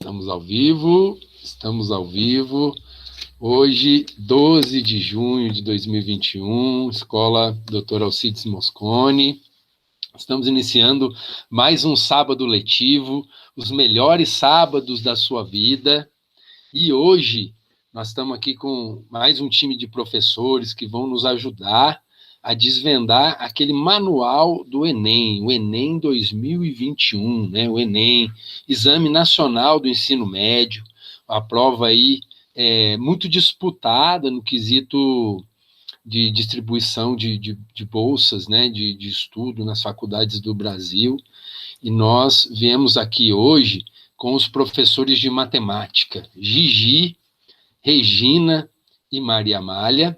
Estamos ao vivo. Hoje, 12 de junho de 2021, Escola Dr. Alcides Mosconi. Estamos iniciando mais um sábado letivo, os melhores sábados da sua vida. E hoje nós estamos aqui com mais um time de professores que vão nos ajudar a desvendar aquele manual do Enem, o Enem 2021, né? O Enem, Exame Nacional do Ensino Médio, a prova aí muito disputada no quesito de distribuição de bolsas, né? De estudo nas faculdades do Brasil. E nós viemos aqui hoje com os professores de matemática, Gigi, Regina e Maria Amália,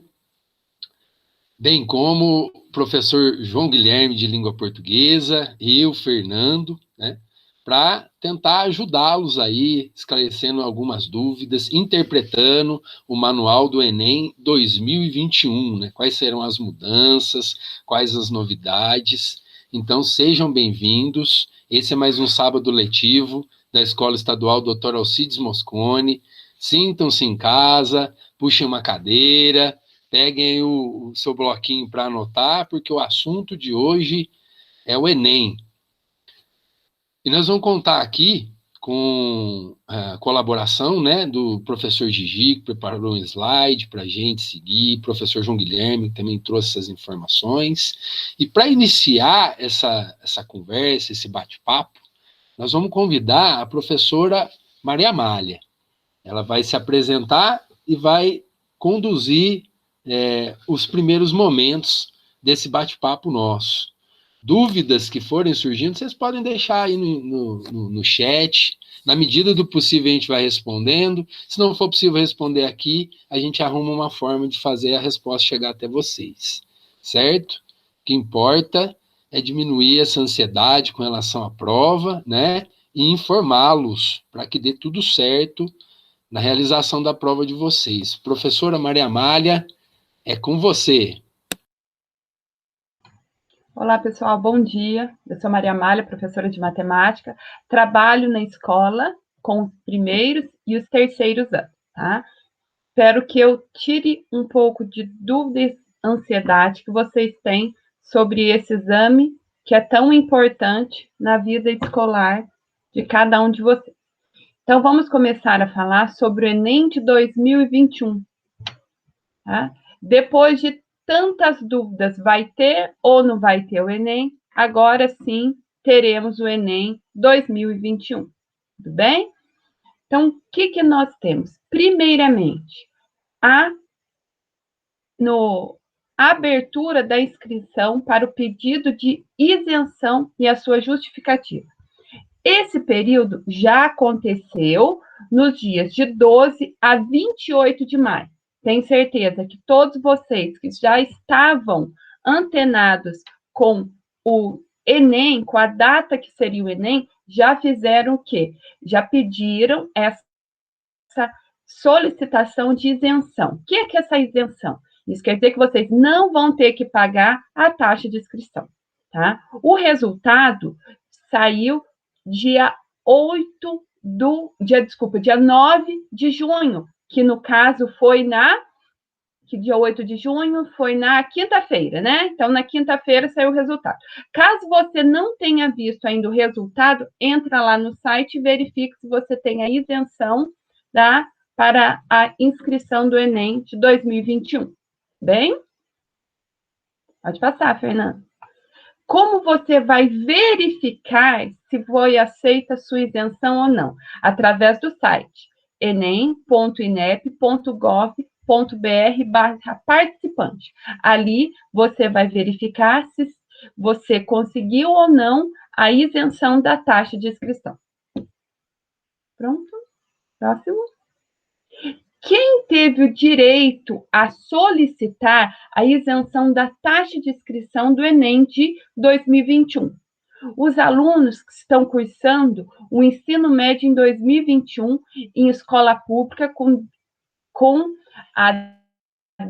bem como o professor João Guilherme de língua portuguesa, eu, Fernando, né, para tentar ajudá-los aí, esclarecendo algumas dúvidas, interpretando o manual do Enem 2021, né, quais serão as mudanças, quais as novidades. Então, sejam bem-vindos. Esse é mais um sábado letivo da Escola Estadual Dr. Alcides Mosconi. Sintam-se em casa, puxem uma cadeira, peguem o seu bloquinho para anotar, porque o assunto de hoje é o Enem. E nós vamos contar aqui com a colaboração, né, do professor Gigi, que preparou um slide para a gente seguir, professor João Guilherme, que também trouxe essas informações. E para iniciar essa conversa, esse bate-papo, nós vamos convidar a professora Maria Amália. Ela vai se apresentar e vai conduzir os primeiros momentos desse bate-papo nosso. Dúvidas que forem surgindo, vocês podem deixar aí no chat. Na medida do possível, a gente vai respondendo. Se não for possível responder aqui, a gente arruma uma forma de fazer a resposta chegar até vocês. Certo? O que importa é diminuir essa ansiedade com relação à prova, né? E informá-los para que dê tudo certo na realização da prova de vocês. Professora Maria Amália, é com você. Olá, pessoal, bom dia. Eu sou Maria Amália, professora de matemática. Trabalho na escola com os primeiros e os terceiros anos, tá? Espero que eu tire um pouco de dúvida e ansiedade que vocês têm sobre esse exame que é tão importante na vida escolar de cada um de vocês. Então, vamos começar a falar sobre o Enem de 2021. Tá? Depois de tantas dúvidas, vai ter ou não vai ter o Enem, agora sim teremos o Enem 2021. Tudo bem? Então, o que nós temos? Primeiramente, a abertura da inscrição para o pedido de isenção e a sua justificativa. Esse período já aconteceu nos dias de 12 a 28 de maio. Tenho certeza que todos vocês que já estavam antenados com o Enem, com a data que seria o Enem, já fizeram o quê? Já pediram essa solicitação de isenção. O que é essa isenção? Isso quer dizer que vocês não vão ter que pagar a taxa de inscrição, tá? O resultado saiu dia 9 de junho, que no caso foi dia 8 de junho foi na quinta-feira, né? Então, na quinta-feira saiu o resultado. Caso você não tenha visto ainda o resultado, entra lá no site e verifique se você tem a isenção, tá? Para a inscrição do Enem de 2021. Bem? Pode passar, Fernanda. Como você vai verificar se foi aceita a sua isenção ou não? Através do site enem.inep.gov.br/participante. Ali você vai verificar se você conseguiu ou não a isenção da taxa de inscrição. Pronto? Próximo. Quem teve o direito a solicitar a isenção da taxa de inscrição do Enem de 2021? Os alunos que estão cursando o ensino médio em 2021 em escola pública com a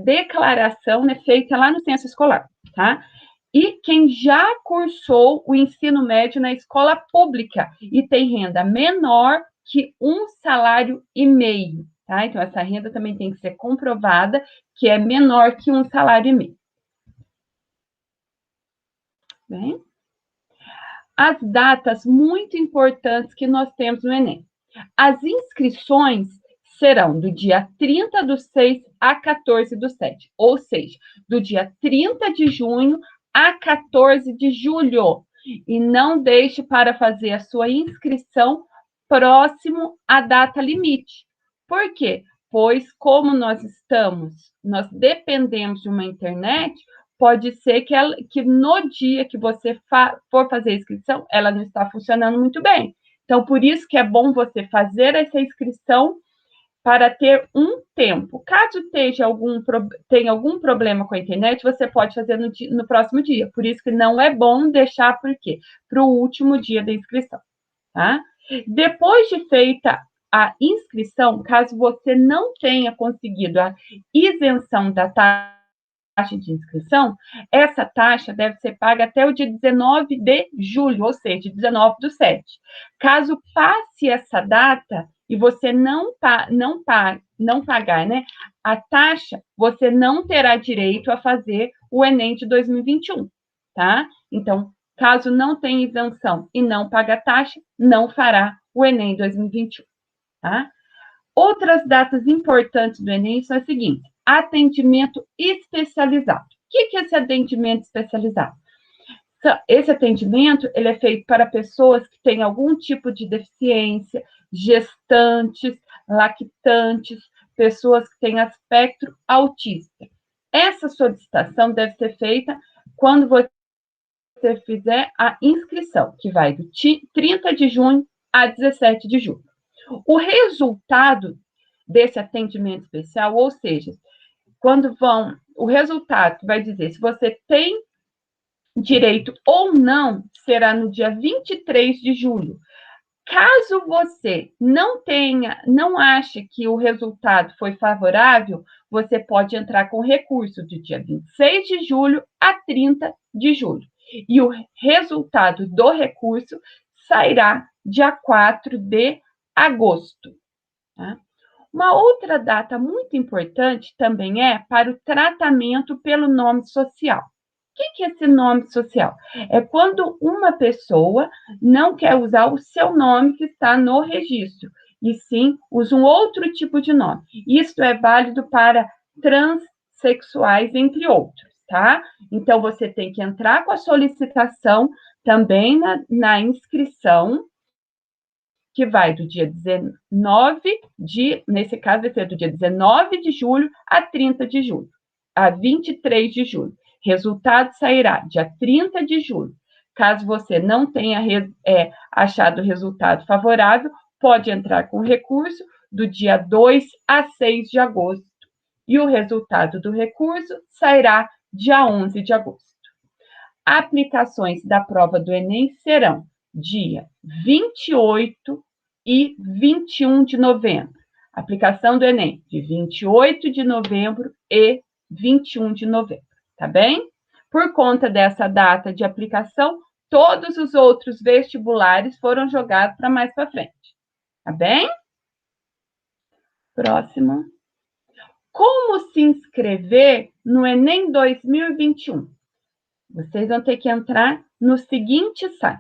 declaração, né, feita lá no censo escolar, tá? E quem já cursou o ensino médio na escola pública e tem renda menor que 1,5 salário, tá? Então, essa renda também tem que ser comprovada que é menor que 1,5 salário. Bem? As datas muito importantes que nós temos no Enem. As inscrições serão do dia 30/6 a 14/7, ou seja, do dia 30 de junho a 14 de julho. E não deixe para fazer a sua inscrição próximo à data limite. Por quê? Pois, como nós dependemos de uma internet, pode ser que no dia que você for fazer a inscrição, ela não está funcionando muito bem. Então, por isso que é bom você fazer essa inscrição para ter um tempo. Caso tenha algum problema com a internet, você pode fazer no próximo dia. Por isso que não é bom deixar, por quê? Para o último dia da inscrição, tá? Depois de feita a inscrição, caso você não tenha conseguido a isenção da taxa de inscrição, essa taxa deve ser paga até o dia 19 de julho, ou seja, 19/7. Caso passe essa data e você não pagar, né, a taxa, você não terá direito a fazer o Enem de 2021, tá? Então, caso não tenha isenção e não paga a taxa, não fará o Enem 2021, tá? Outras datas importantes do Enem são as seguintes: atendimento especializado. O que é esse atendimento especializado? Esse atendimento ele é feito para pessoas que têm algum tipo de deficiência, gestantes, lactantes, pessoas que têm aspecto autista. Essa solicitação deve ser feita quando você fizer a inscrição, que vai do 30 de junho a 17 de julho. O resultado desse atendimento especial, ou seja, o resultado vai dizer se você tem direito ou não, será no dia 23 de julho. Caso você não ache que o resultado foi favorável, você pode entrar com recurso do dia 26 de julho a 30 de julho. E o resultado do recurso sairá dia 4 de agosto. Tá? Uma outra data muito importante também é para o tratamento pelo nome social. O que é esse nome social? É quando uma pessoa não quer usar o seu nome que está no registro, e sim usa um outro tipo de nome. Isso é válido para transexuais, entre outros, tá? Então, você tem que entrar com a solicitação também na inscrição, que vai do dia 19 nesse caso, vai ser do dia 19 de julho a 30 de julho, a 23 de julho. Resultado sairá dia 30 de julho. Caso você não tenha achado o resultado favorável, pode entrar com recurso do dia 2 a 6 de agosto. E o resultado do recurso sairá dia 11 de agosto. Aplicações da prova do Enem serão dia 28 e 21 de novembro. Aplicação do Enem de 28 de novembro e 21 de novembro, tá bem? Por conta dessa data de aplicação, todos os outros vestibulares foram jogados para mais para frente, tá bem? Próximo. Como se inscrever no Enem 2021? Vocês vão ter que entrar no seguinte site: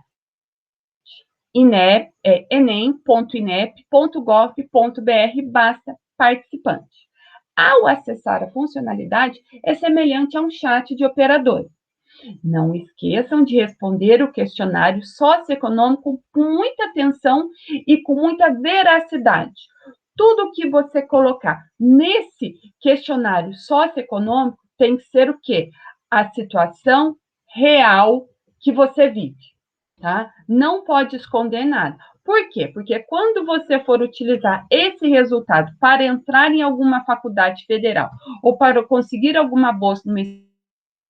enem.inep.gov.br/participante. Ao acessar a funcionalidade, é semelhante a um chat de operador. Não esqueçam de responder o questionário socioeconômico com muita atenção e com muita veracidade. Tudo que você colocar nesse questionário socioeconômico tem que ser o quê? A situação real que você vive, tá? Não pode esconder nada. Por quê? Porque quando você for utilizar esse resultado para entrar em alguma faculdade federal ou para conseguir alguma bolsa numa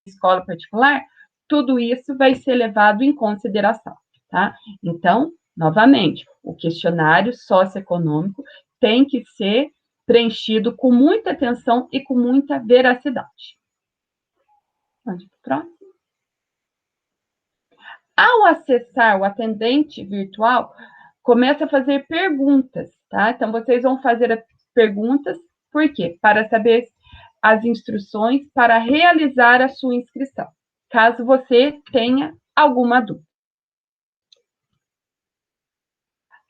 escola particular, tudo isso vai ser levado em consideração, tá? Então, novamente, o questionário socioeconômico tem que ser preenchido com muita atenção e com muita veracidade. Vamos para o próximo. Ao acessar o atendente virtual, começa a fazer perguntas, tá? Então, vocês vão fazer as perguntas, por quê? Para saber as instruções para realizar a sua inscrição, caso você tenha alguma dúvida.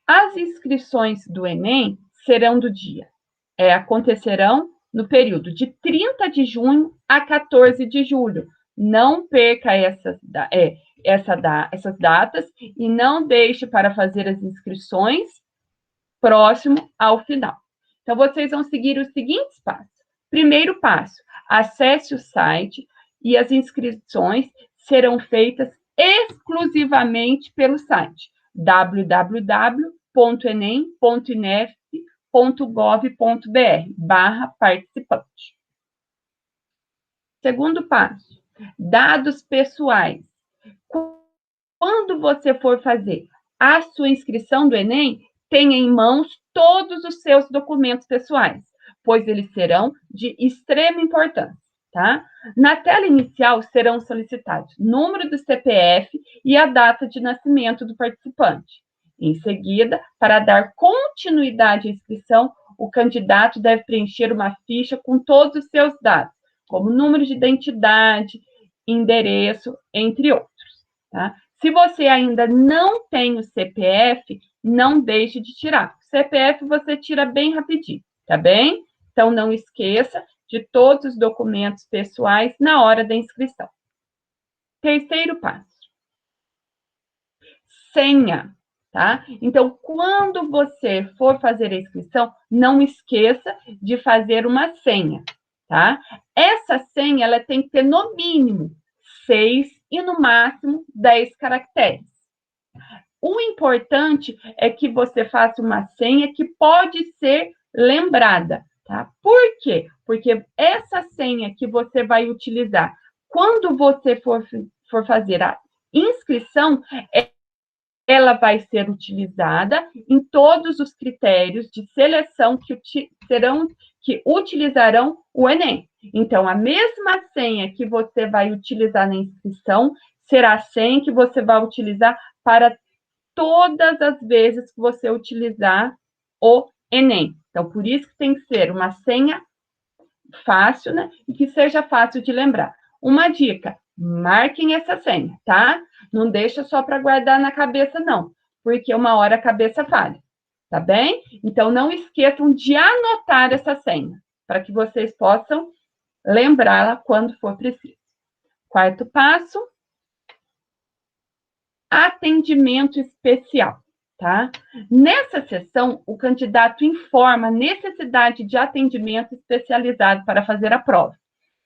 As inscrições do Enem serão acontecerão no período de 30 de junho a 14 de julho. Não perca essas datas e não deixe para fazer as inscrições próximo ao final. Então, vocês vão seguir os seguintes passos. Primeiro passo, acesse o site e as inscrições serão feitas exclusivamente pelo site www.enem.inef.gov.br/participante. Segundo passo, dados pessoais. Quando você for fazer a sua inscrição do Enem, tenha em mãos todos os seus documentos pessoais, pois eles serão de extrema importância, tá? Na tela inicial serão solicitados número do CPF e a data de nascimento do participante. Em seguida, para dar continuidade à inscrição, o candidato deve preencher uma ficha com todos os seus dados, como número de identidade, endereço, entre outros, tá? Se você ainda não tem o CPF, não deixe de tirar. O CPF você tira bem rapidinho, tá bem? Então, não esqueça de todos os documentos pessoais na hora da inscrição. Terceiro passo. Senha, tá? Então, quando você for fazer a inscrição, não esqueça de fazer uma senha, tá? Essa senha, ela tem que ter no mínimo 6 e no máximo 10 caracteres. O importante é que você faça uma senha que pode ser lembrada, tá? Por quê? Porque essa senha que você vai utilizar quando você for fazer a inscrição, ela vai ser utilizada em todos os critérios de seleção que utilizarão o Enem. Então, a mesma senha que você vai utilizar na inscrição será a senha que você vai utilizar para todas as vezes que você utilizar o Enem. Então, por isso que tem que ser uma senha fácil, né? E que seja fácil de lembrar. Uma dica, marquem essa senha, tá? Não deixa só para guardar na cabeça, não, porque uma hora a cabeça falha, tá bem? Então, não esqueçam de anotar essa senha, para que vocês possam lembrá-la quando for preciso. Quarto passo, atendimento especial, tá? Nessa sessão, o candidato informa a necessidade de atendimento especializado para fazer a prova.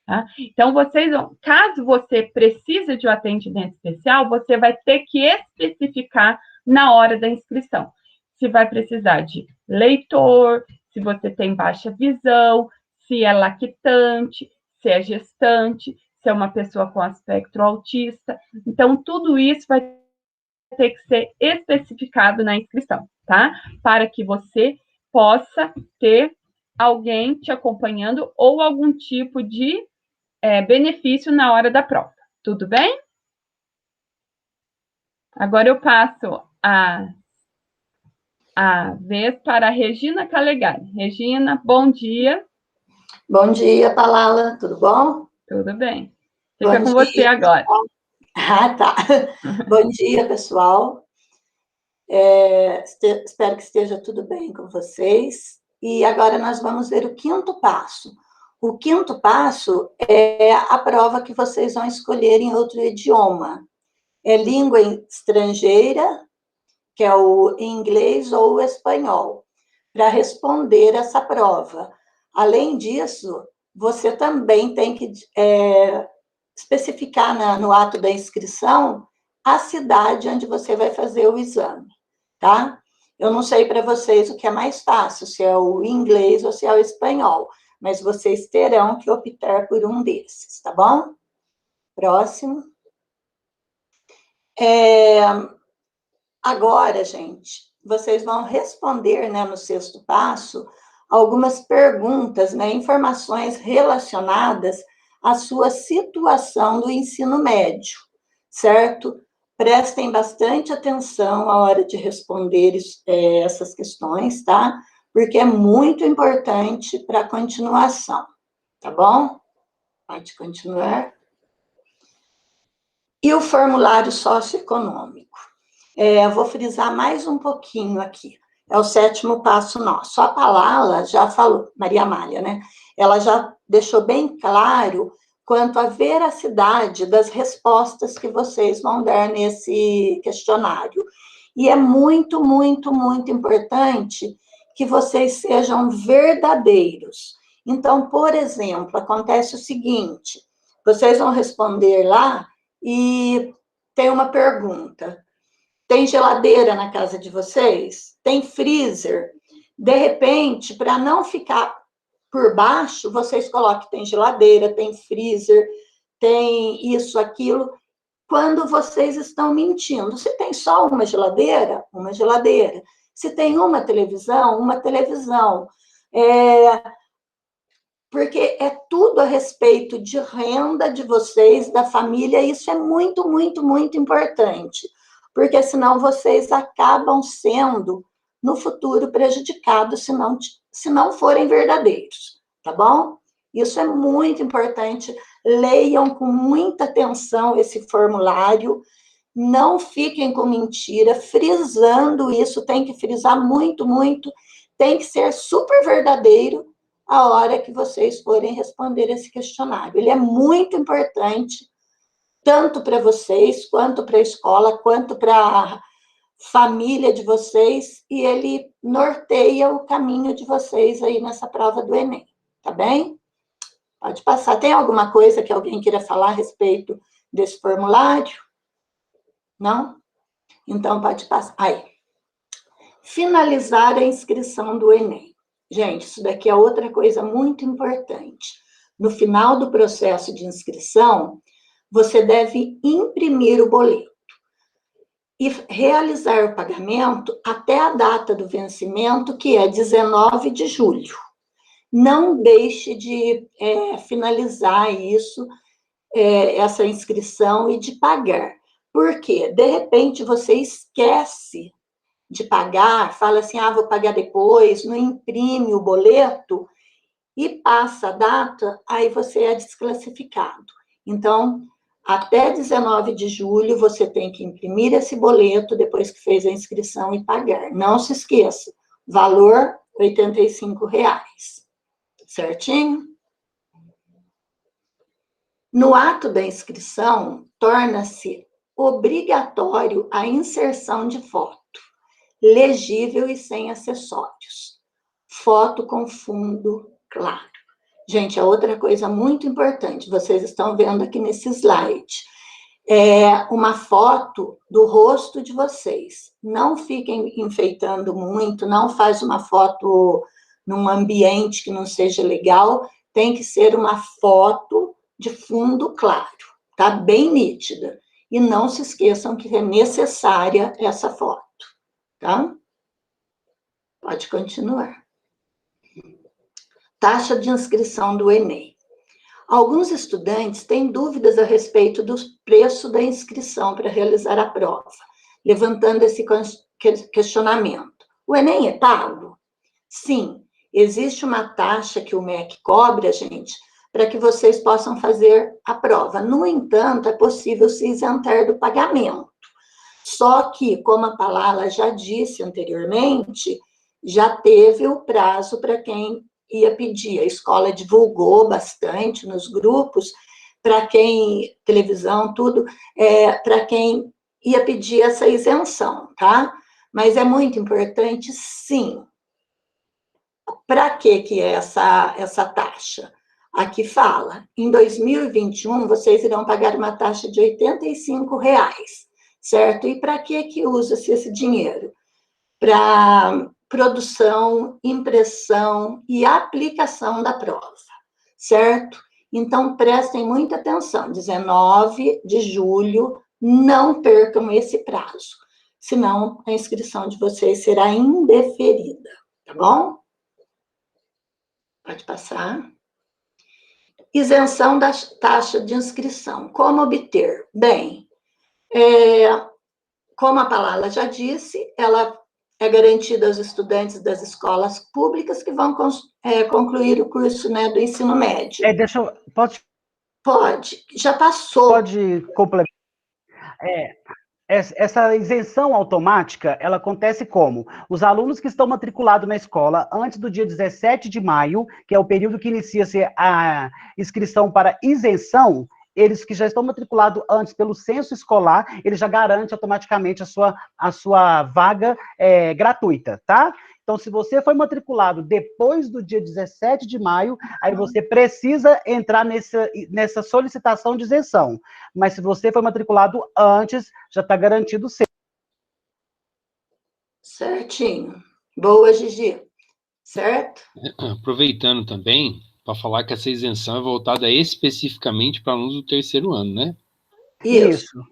Tá? Então, caso você precise de um atendimento especial, você vai ter que especificar na hora da inscrição. Se vai precisar de leitor, se você tem baixa visão, se é lactante, se é gestante, se é uma pessoa com espectro autista. Então, tudo isso vai ter que ser especificado na inscrição, tá? Para que você possa ter alguém te acompanhando ou algum tipo de benefício na hora da prova. Tudo bem? Agora eu passo a vez para a Regina Calegari. Regina, bom dia. Bom dia, Palala, tudo bom? Tudo bem. Fica com você agora. Ah, tá. Bom dia, pessoal. Espero que esteja tudo bem com vocês. E agora nós vamos ver o quinto passo. O quinto passo é a prova que vocês vão escolher em outro idioma. É língua estrangeira, que é o inglês ou o espanhol, para responder essa prova. Além disso, você também tem que especificar no ato da inscrição a cidade onde você vai fazer o exame, tá? Eu não sei para vocês o que é mais fácil, se é o inglês ou se é o espanhol, mas vocês terão que optar por um desses, tá bom? Próximo. Agora, gente, vocês vão responder, né, no sexto passo, algumas perguntas, né, informações relacionadas à sua situação do ensino médio, certo? Prestem bastante atenção à hora de responder essas questões, tá? Porque é muito importante para a continuação, tá bom? Pode continuar. E o formulário socioeconômico? Vou frisar mais um pouquinho aqui. É o 7º passo nosso. A Palala já falou, Maria Amália, né? Ela já deixou bem claro quanto à veracidade das respostas que vocês vão dar nesse questionário. E é muito, muito, muito importante que vocês sejam verdadeiros. Então, por exemplo, acontece o seguinte, vocês vão responder lá e tem uma pergunta. Tem geladeira na casa de vocês? Tem freezer? De repente, para não ficar por baixo, vocês colocam tem geladeira, tem freezer, tem isso, aquilo, quando vocês estão mentindo. Se tem só uma geladeira, uma geladeira. Se tem uma televisão. Porque é tudo a respeito de renda de vocês, da família, e isso é muito, muito, muito importante. Porque senão vocês acabam sendo, no futuro, prejudicados se não forem verdadeiros, tá bom? Isso é muito importante. Leiam com muita atenção esse formulário, não fiquem com mentira, frisando isso, tem que frisar muito, muito, tem que ser super verdadeiro a hora que vocês forem responder esse questionário. Ele é muito importante, tanto para vocês, quanto para a escola, quanto para a família de vocês, e ele norteia o caminho de vocês aí nessa prova do Enem, tá bem? Pode passar. Tem alguma coisa que alguém queira falar a respeito desse formulário? Não? Então, pode passar. Aí. Finalizar a inscrição do Enem. Gente, isso daqui é outra coisa muito importante. No final do processo de inscrição, você deve imprimir o boleto e realizar o pagamento até a data do vencimento, que é 19 de julho. Não deixe de finalizar isso, essa inscrição e de pagar. Por quê? De repente, você esquece de pagar, fala assim, vou pagar depois, não imprime o boleto e passa a data, aí você é desclassificado. Então, até 19 de julho, você tem que imprimir esse boleto depois que fez a inscrição e pagar. Não se esqueça, valor R$ 85. Certinho? No ato da inscrição, torna-se obrigatório a inserção de foto, legível e sem acessórios. Foto com fundo claro. Gente, é outra coisa muito importante, vocês estão vendo aqui nesse slide. Uma foto do rosto de vocês. Não fiquem enfeitando muito, não faz uma foto num ambiente que não seja legal, tem que ser uma foto de fundo claro, tá? Bem nítida. E não se esqueçam que é necessária essa foto, tá? Pode continuar. Taxa de inscrição do Enem. Alguns estudantes têm dúvidas a respeito do preço da inscrição para realizar a prova, levantando esse questionamento. O Enem é pago? Sim, existe uma taxa que o MEC cobra, gente, para que vocês possam fazer a prova. No entanto, é possível se isentar do pagamento. Só que, como a Palala já disse anteriormente, já teve o prazo para quem ia pedir. A escola divulgou bastante nos grupos, para quem, televisão, tudo, para quem ia pedir essa isenção, tá? Mas é muito importante, sim. Para que é essa taxa? Aqui fala, em 2021, vocês irão pagar uma taxa de R$ 85, certo? E para que usa-se esse dinheiro? Para produção, impressão e aplicação da prova, certo? Então, prestem muita atenção, 19 de julho, não percam esse prazo, senão a inscrição de vocês será indeferida, tá bom? Pode passar. Isenção da taxa de inscrição. Como obter? Bem, como a palavra já disse, ela é garantida aos estudantes das escolas públicas que vão concluir o curso, né, do ensino médio. Pode, já passou. Pode complementar. Essa isenção automática, ela acontece como? Os alunos que estão matriculados na escola antes do dia 17 de maio, que é o período que inicia-se a inscrição para isenção, eles que já estão matriculados antes pelo censo escolar, ele já garante automaticamente a sua vaga gratuita, tá? Então, se você foi matriculado depois do dia 17 de maio, aí você precisa entrar nessa solicitação de isenção. Mas se você foi matriculado antes, já está garantido o seu. Certinho. Boa, Gigi. Certo? Aproveitando também, para falar que essa isenção é voltada especificamente para alunos do terceiro ano, né?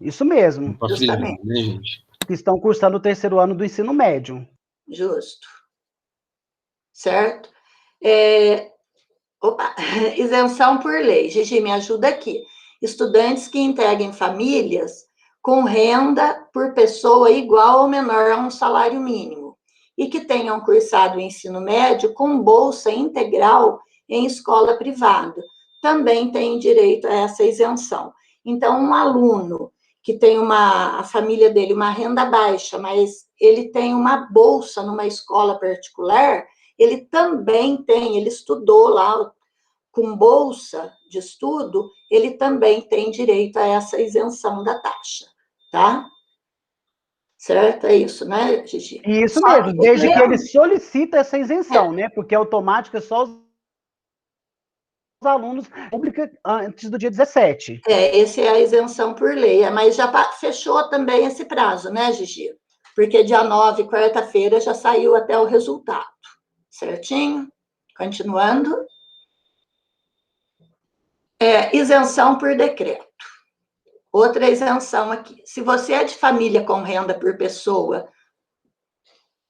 Isso mesmo. Para frisar, né, gente? Que estão cursando o terceiro ano do ensino médio. Justo. Certo? Isenção por lei. Gigi, me ajuda aqui. Estudantes que integrem famílias com renda por pessoa igual ou menor a um salário mínimo e que tenham cursado o ensino médio com bolsa integral em escola privada. Também têm direito a essa isenção. Então, um aluno que tem a família dele, uma renda baixa, mas ele tem uma bolsa numa escola particular, ele também tem, ele estudou lá com bolsa de estudo, ele também tem direito a essa isenção da taxa, tá? Certo? É isso, né, Gigi? Isso mesmo, desde que ele solicita essa isenção, né? Porque automática é só os alunos pública antes do dia 17. Esse é a isenção por lei, mas já fechou também esse prazo, né, Gigi? Porque dia 9, quarta-feira, já saiu até o resultado. Certinho? Continuando. Isenção por decreto. Outra isenção aqui. Se você é de família com renda por pessoa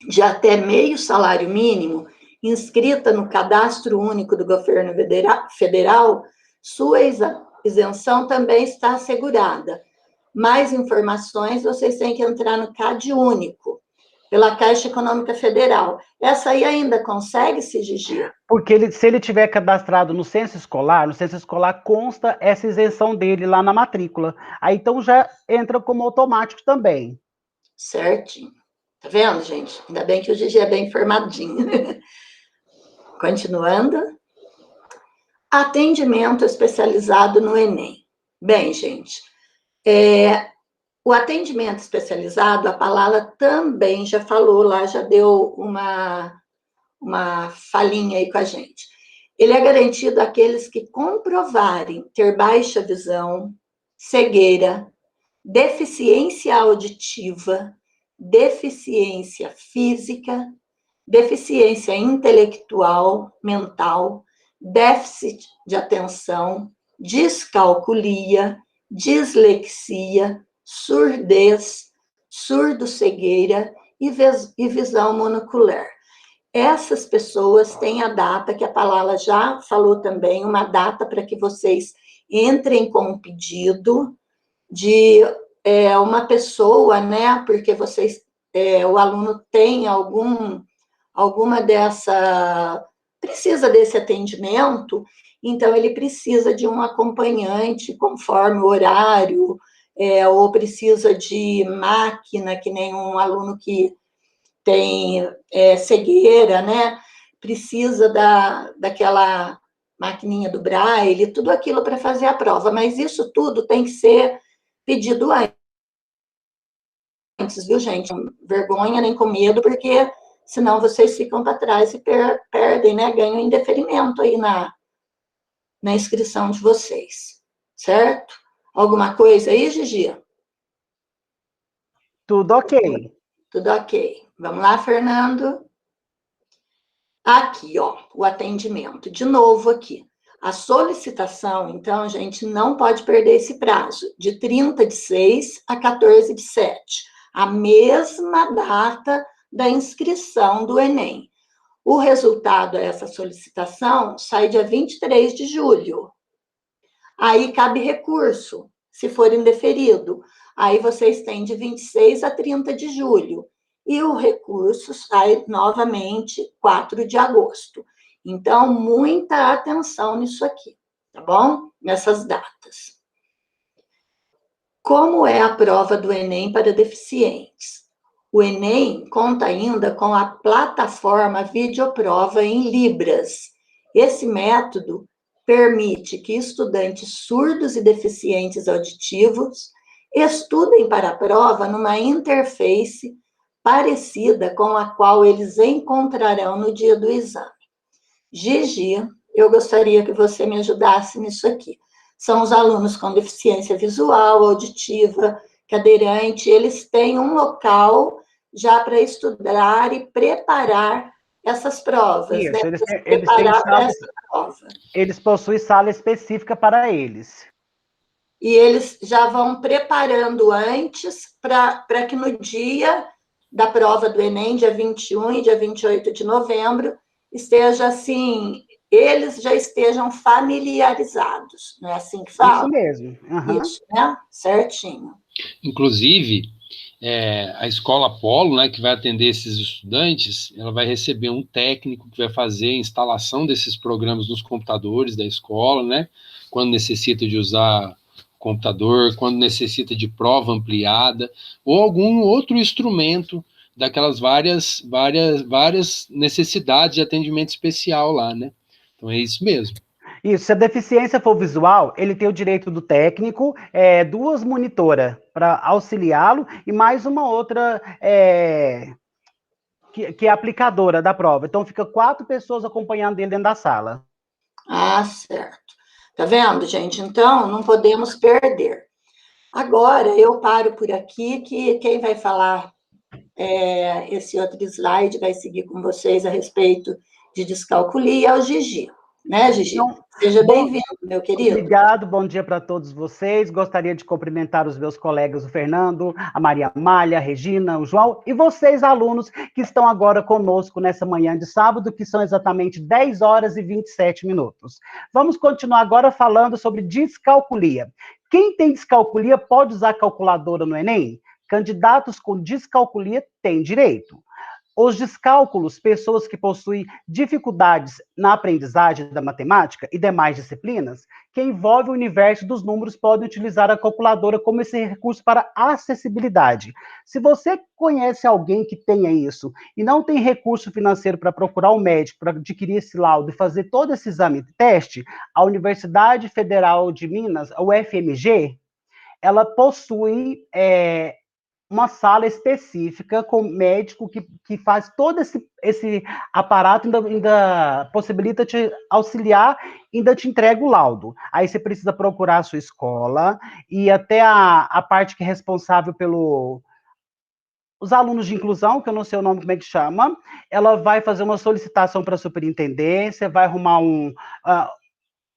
de até meio salário mínimo, inscrita no Cadastro Único do Governo Federal, sua isenção também está assegurada. Mais informações, vocês têm que entrar no CadÚnico, pela Caixa Econômica Federal. Essa aí ainda consegue se Gigi? Porque se ele tiver cadastrado no censo escolar consta essa isenção dele lá na matrícula. Aí, então, já entra como automático também. Certinho. Tá vendo, gente? Ainda bem que o Gigi é bem informadinho. Continuando. Atendimento especializado no Enem. Bem, gente, o atendimento especializado, a palavra também já falou lá, já deu uma falinha aí com a gente. Ele é garantido àqueles que comprovarem ter baixa visão, cegueira, deficiência auditiva, deficiência física, deficiência intelectual, mental, déficit de atenção, descalculia, dislexia, surdez, surdo-cegueira e visão monocular. Essas pessoas têm a data, que a palavra já falou também, uma data para que vocês entrem com um pedido de uma pessoa, né, porque o aluno tem alguma precisa desse atendimento, então ele precisa de um acompanhante conforme o horário, ou precisa de máquina, que nem um aluno que tem cegueira, né? Precisa daquela maquininha do Braille, tudo aquilo para fazer a prova, mas isso tudo tem que ser pedido antes, viu, gente? Vergonha nem com medo, porque senão vocês ficam para trás e perdem, né? Ganham indeferimento aí na inscrição de vocês, certo? Alguma coisa aí, Gigi? Tudo ok. Tudo ok. Vamos lá, Fernando? Aqui, ó, o atendimento. De novo aqui. A solicitação, então, gente, não pode perder esse prazo, de 30/6 a 14/7. A mesma data da inscrição do Enem. O resultado dessa solicitação sai dia 23 de julho. Aí cabe recurso, se for indeferido. aí vocês têm de 26 a 30 de julho. E o recurso sai novamente 4 de agosto. Então, muita atenção nisso aqui, tá bom? Nessas datas. Como é a prova do Enem para deficientes? O Enem conta ainda com a plataforma Videoprova em Libras. Esse método permite que estudantes surdos e deficientes auditivos estudem para a prova numa interface parecida com a qual eles encontrarão no dia do exame. Gigi, eu gostaria que você me ajudasse nisso aqui. São os alunos com deficiência visual, auditiva, cadeirante, eles têm um local já para estudar e preparar essas provas, Isso, né? eles têm Preparar para sala, essa prova. eles possuem sala específica para eles. E eles já vão preparando antes para que no dia da prova do Enem, dia 21 e dia 28 de novembro, esteja assim, eles já estejam familiarizados, não é assim que fala? Isso mesmo. Uhum. Isso, né? Certinho. Inclusive, a escola Polo, né, que vai atender esses estudantes, ela vai receber um técnico que vai fazer a instalação desses programas nos computadores da escola, né, quando necessita de usar computador, quando necessita de prova ampliada, ou algum outro instrumento daquelas várias necessidades de atendimento especial lá, né? Então é isso mesmo. Isso, se a deficiência for visual, ele tem o direito do técnico, 2 monitoras para auxiliá-lo e mais uma outra que é aplicadora da prova. Então, fica 4 pessoas acompanhando ele dentro da sala. Ah, certo. Tá vendo, gente? Então, não podemos perder. Agora, eu paro por aqui, que quem vai falar esse outro slide vai seguir com vocês a respeito de descalculia é o Gigi. Né, Gigi? Então, seja bem-vindo, meu querido. Obrigado, bom dia para todos vocês. Gostaria de cumprimentar os meus colegas, o Fernando, a Maria Amália, a Regina, o João, e vocês, alunos, que estão agora conosco nessa manhã de sábado, que são exatamente 10 horas e 27 minutos. Vamos continuar agora falando sobre descalculia. Quem tem descalculia pode usar calculadora no Enem? Candidatos com descalculia têm direito. Os descálculos, pessoas que possuem dificuldades na aprendizagem da matemática e demais disciplinas, que envolvem o universo dos números, podem utilizar a calculadora como esse recurso para acessibilidade. Se você conhece alguém que tenha isso e não tem recurso financeiro para procurar um médico, para adquirir esse laudo e fazer todo esse exame de teste, a Universidade Federal de Minas, a UFMG, ela possui uma sala específica com médico que faz todo esse aparato, ainda possibilita te auxiliar, ainda te entrega o laudo. Aí você precisa procurar a sua escola e até a parte que é responsável os alunos de inclusão, que eu não sei o nome, como é que chama, ela vai fazer uma solicitação para a superintendência, vai arrumar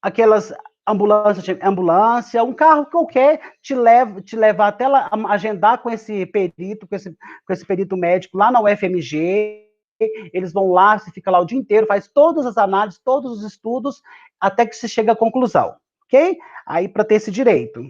aquelas ambulância, um carro qualquer te leva até lá, agendar com esse perito, com esse perito médico lá na UFMG, eles vão lá, você fica lá o dia inteiro, faz todas as análises, todos os estudos, até que se chega à conclusão, ok? Aí, para ter esse direito.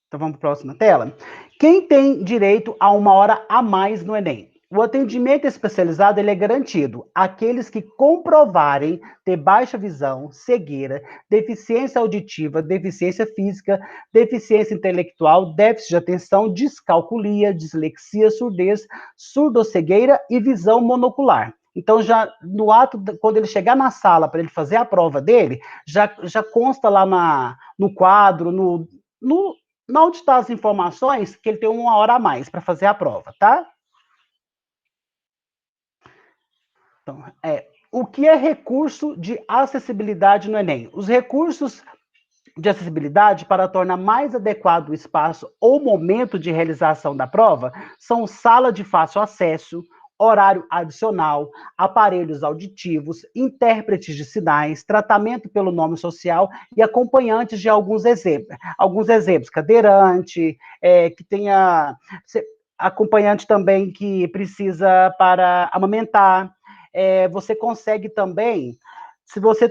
Então, vamos para a próxima tela. Quem tem direito a 1 hora a mais no Enem? O atendimento especializado ele é garantido àqueles que comprovarem ter baixa visão, cegueira, deficiência auditiva, deficiência física, deficiência intelectual, déficit de atenção, descalculia, dislexia, surdez, surdocegueira e visão monocular. Então, já no ato, quando ele chegar na sala para ele fazer a prova dele, já consta lá no quadro, onde estão as informações, que ele tem 1 hora a mais para fazer a prova, tá? Então, o que é recurso de acessibilidade no Enem? Os recursos de acessibilidade para tornar mais adequado o espaço ou momento de realização da prova são sala de fácil acesso, horário adicional, aparelhos auditivos, intérpretes de sinais, tratamento pelo nome social e acompanhantes de alguns exemplos, cadeirante, que tenha acompanhante também que precisa para amamentar. Você consegue também, se você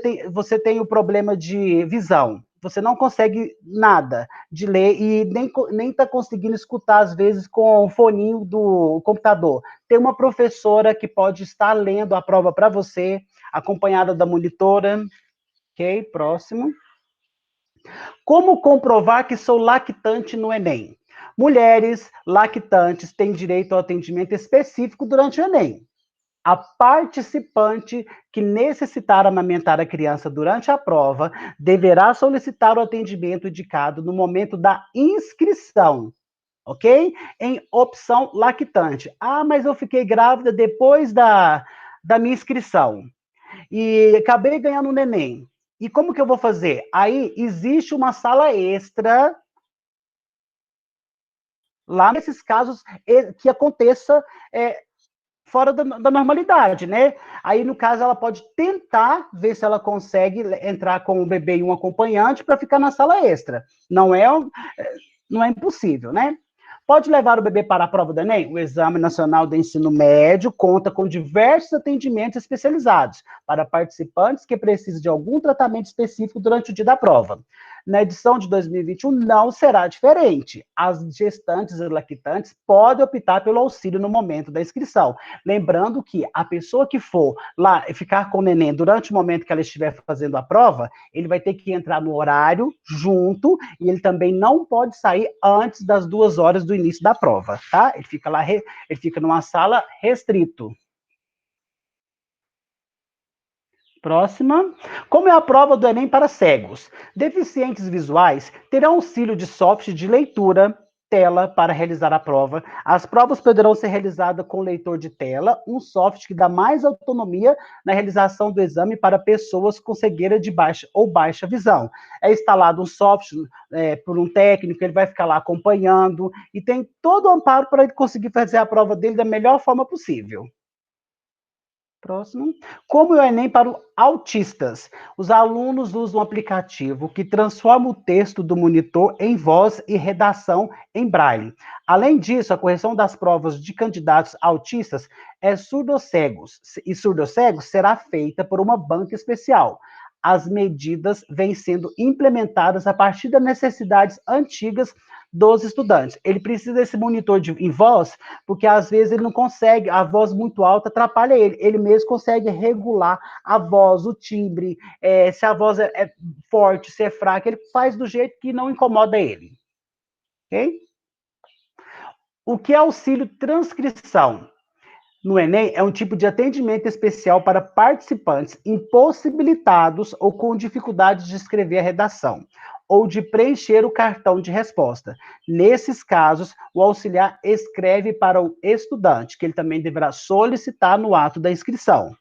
tem o problema de visão, você não consegue nada de ler e nem está conseguindo escutar, às vezes, com o foninho do computador. Tem uma professora que pode estar lendo a prova para você, acompanhada da monitora. Ok, próximo. Como comprovar que sou lactante no Enem? Mulheres lactantes têm direito ao atendimento específico durante o Enem. A participante que necessitar amamentar a criança durante a prova deverá solicitar o atendimento indicado no momento da inscrição, ok? Em opção lactante. Ah, mas eu fiquei grávida depois da minha inscrição e acabei ganhando um neném. E como que eu vou fazer? Aí existe uma sala extra lá nesses casos que aconteça fora da normalidade, né? Aí, no caso, ela pode tentar ver se ela consegue entrar com o bebê e um acompanhante para ficar na sala extra. Não é impossível, né? Pode levar o bebê para a prova do Enem? O Exame Nacional do Ensino Médio conta com diversos atendimentos especializados para participantes que precisam de algum tratamento específico durante o dia da prova. Na edição de 2021 não será diferente. As gestantes e lactantes podem optar pelo auxílio no momento da inscrição. Lembrando que a pessoa que for lá ficar com o neném durante o momento que ela estiver fazendo a prova, ele vai ter que entrar no horário junto e ele também não pode sair antes das 2 horas do início da prova, tá? Ele fica lá, ele fica numa sala restrito. Próxima. Como é a prova do Enem para cegos? Deficientes visuais terão auxílio de software de leitura, tela, para realizar a prova. As provas poderão ser realizadas com leitor de tela, um software que dá mais autonomia na realização do exame para pessoas com cegueira de baixa ou baixa visão. É instalado um software por um técnico, ele vai ficar lá acompanhando e tem todo o amparo para ele conseguir fazer a prova dele da melhor forma possível. Próximo. Como é o Enem para autistas? Os alunos usam um aplicativo que transforma o texto do monitor em voz e redação em braille. Além disso, a correção das provas de candidatos autistas surdocegos será feita por uma banca especial. As medidas vêm sendo implementadas a partir das necessidades antigas dos estudantes. Ele precisa desse monitor em voz, porque às vezes ele não consegue, a voz muito alta atrapalha ele. Ele mesmo consegue regular a voz, o timbre, se a voz é forte, se é fraca, ele faz do jeito que não incomoda ele. Ok? O que é auxílio transcrição? No Enem, é um tipo de atendimento especial para participantes impossibilitados ou com dificuldade de escrever a redação, ou de preencher o cartão de resposta. Nesses casos, o auxiliar escreve para o estudante, que ele também deverá solicitar no ato da inscrição.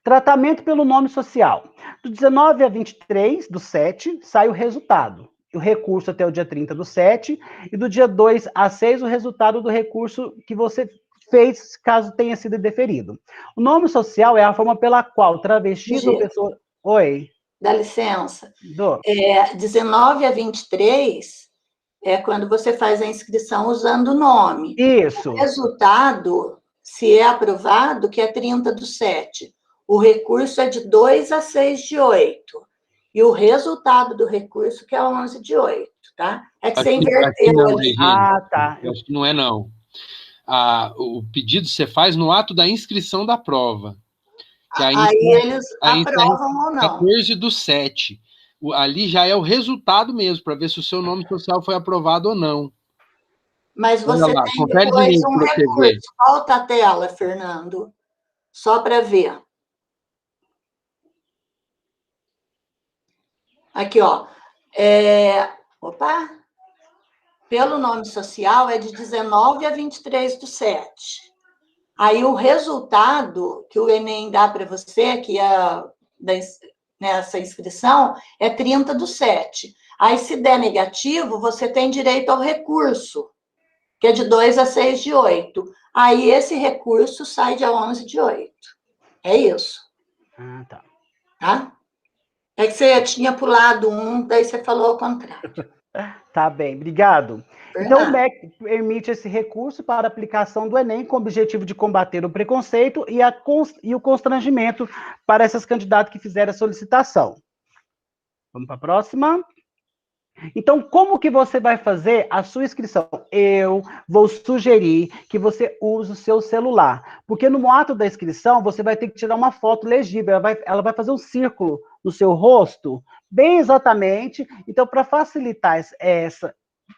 Tratamento pelo nome social. Do 19 a 23/7, sai o resultado. O recurso até o dia 30/7, e do dia 2 a 6, o resultado do recurso que você fez, caso tenha sido deferido. O nome social é a forma pela qual travestis ou pessoa... Oi. Dá licença. 19 a 23 é quando você faz a inscrição usando o nome. Isso. O resultado, se é aprovado, que é 30/7. O recurso é de 2 a 6/8. E o resultado do recurso, que é 11/8, tá? É que você inverteu não, ali. Tá. Eu acho que não é, não. O pedido você faz no ato da inscrição da prova. Que aí eles aprovam ou não. 14/7. Ali já é o resultado mesmo, para ver se o seu nome social foi aprovado ou não. Mas você tem depois um recurso. Volta a tela, Fernando. Só para ver. Aqui, ó. Opa! Pelo nome social é de 19 a 23/7. Aí o resultado que o Enem dá para você, que é nessa inscrição, é 30/7. Aí, se der negativo, você tem direito ao recurso, que é de 2 a 6/8. Aí esse recurso sai dia 11/8. É isso. Tá. Tá? É que você tinha pulado um, daí você falou ao contrário. Tá bem, obrigado. Então, o MEC emite esse recurso para aplicação do Enem com o objetivo de combater o preconceito e o constrangimento para essas candidatas que fizeram a solicitação. Vamos para a próxima. Então, como que você vai fazer a sua inscrição? Eu vou sugerir que você use o seu celular, porque no ato da inscrição, você vai ter que tirar uma foto legível, ela vai fazer um círculo no seu rosto, bem exatamente. Então, para facilitar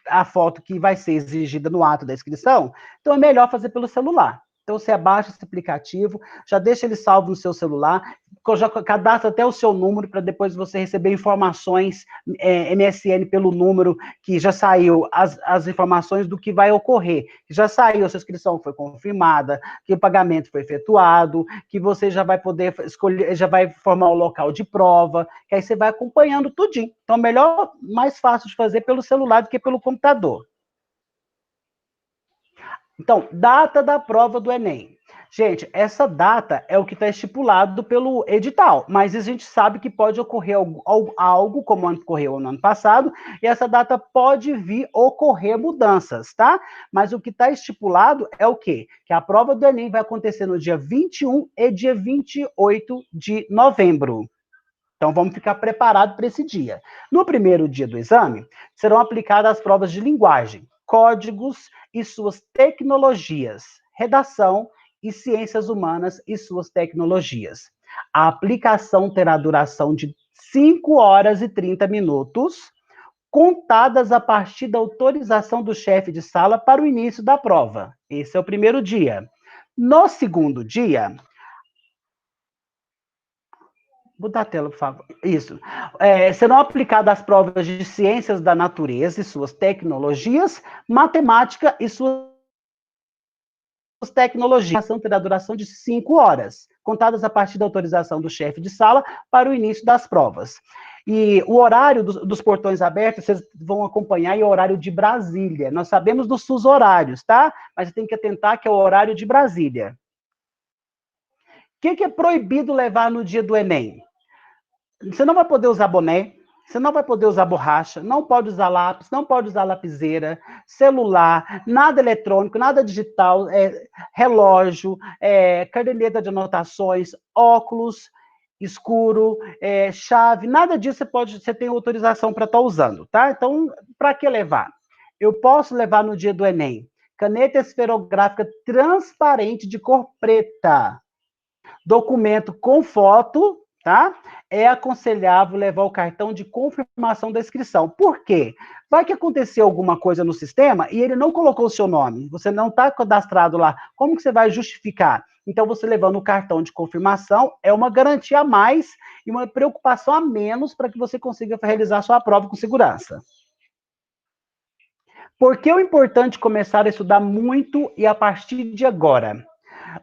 a foto que vai ser exigida no ato da inscrição, então é melhor fazer pelo celular. Então, você abaixa esse aplicativo, já deixa ele salvo no seu celular, já cadastra até o seu número para depois você receber informações MSN pelo número que já saiu, as informações do que vai ocorrer. Já saiu, a sua inscrição foi confirmada, que o pagamento foi efetuado, que você já vai poder escolher, já vai formar o local de prova, que aí você vai acompanhando tudinho. Então, melhor, mais fácil de fazer pelo celular do que pelo computador. Então, data da prova do Enem. Gente, essa data é o que está estipulado pelo edital, mas a gente sabe que pode ocorrer algo como ocorreu no ano passado, e essa data pode vir ocorrer mudanças, tá? Mas o que está estipulado é o quê? Que a prova do Enem vai acontecer no dia 21 e dia 28 de novembro. Então, vamos ficar preparados para esse dia. No primeiro dia do exame, serão aplicadas as provas de linguagem, códigos e suas tecnologias, redação e ciências humanas e suas tecnologias. A aplicação terá duração de 5 horas e 30 minutos, contadas a partir da autorização do chefe de sala para o início da prova. Esse é o primeiro dia. No segundo dia, mudar a tela, por favor. Isso. Serão aplicadas as provas de ciências da natureza e suas tecnologias, matemática e suas tecnologias. A ação terá duração de 5 horas, contadas a partir da autorização do chefe de sala para o início das provas. E o horário dos portões abertos, vocês vão acompanhar, é o horário de Brasília. Nós sabemos dos sus horários, tá? Mas você tem que atentar que é o horário de Brasília. O que é proibido levar no dia do Enem? Você não vai poder usar boné, você não vai poder usar borracha, não pode usar lápis, não pode usar lapiseira, celular, nada eletrônico, nada digital, relógio, caderneta de anotações, óculos escuro, chave, nada disso você tem autorização para estar usando, tá? Então, para que levar? Eu posso levar no dia do Enem caneta esferográfica transparente de cor preta, documento com foto, tá? É aconselhável levar o cartão de confirmação da inscrição. Por quê? Vai que aconteceu alguma coisa no sistema e ele não colocou o seu nome, você não está cadastrado lá. Como que você vai justificar? Então, você levando o cartão de confirmação é uma garantia a mais e uma preocupação a menos para que você consiga realizar sua prova com segurança. Por que é importante começar a estudar muito e a partir de agora?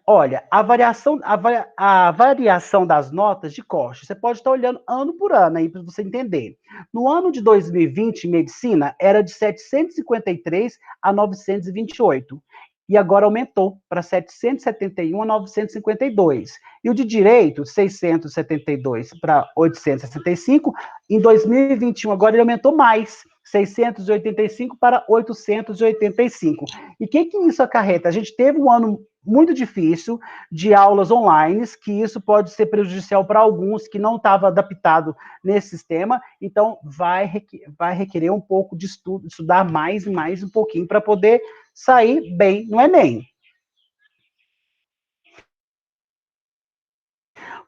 Olha, a variação das notas de corte, você pode estar olhando ano por ano aí para você entender. No ano de 2020, medicina era de 753 a 928. E agora aumentou para 771 a 952. E o de direito, 672 para 865. Em 2021, agora ele aumentou mais, 685 para 885. E o que isso acarreta? A gente teve um ano muito difícil de aulas online, que isso pode ser prejudicial para alguns que não estavam adaptados nesse sistema, então vai requerer um pouco de estudo, estudar mais e mais um pouquinho para poder sair bem no Enem.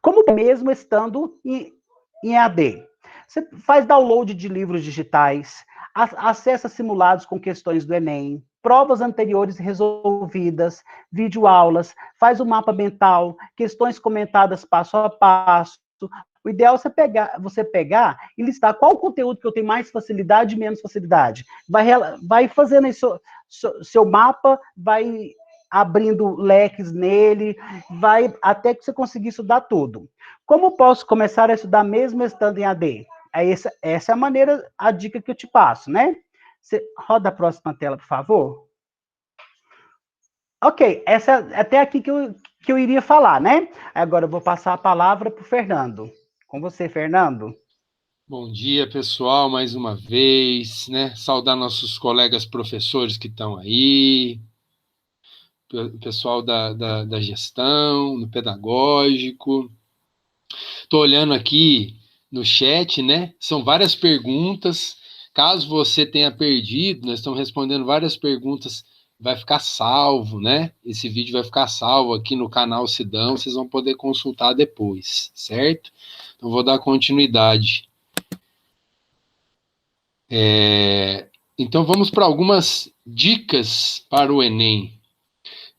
Como mesmo estando em EAD? Você faz download de livros digitais, acessa simulados com questões do Enem, provas anteriores resolvidas, videoaulas, faz o mapa mental, questões comentadas passo a passo. O ideal é você pegar e listar qual o conteúdo que eu tenho mais facilidade e menos facilidade. Vai fazendo isso, seu mapa, vai abrindo leques nele, vai até que você conseguir estudar tudo. Como posso começar a estudar mesmo estando em AD? Essa é a maneira, a dica que eu te passo, né? Você roda a próxima tela, por favor. Ok, essa até aqui que eu iria falar, né? Agora eu vou passar a palavra para o Fernando. Com você, Fernando. Bom dia, pessoal, mais uma vez, né? Saudar nossos colegas professores que estão aí, pessoal da gestão, do pedagógico. Estou olhando aqui no chat, né? São várias perguntas. Caso você tenha perdido, nós estamos respondendo várias perguntas, vai ficar salvo, né? Esse vídeo vai ficar salvo aqui no canal Sidão, vocês vão poder consultar depois, certo? Então, vou dar continuidade. Então, vamos para algumas dicas para o Enem.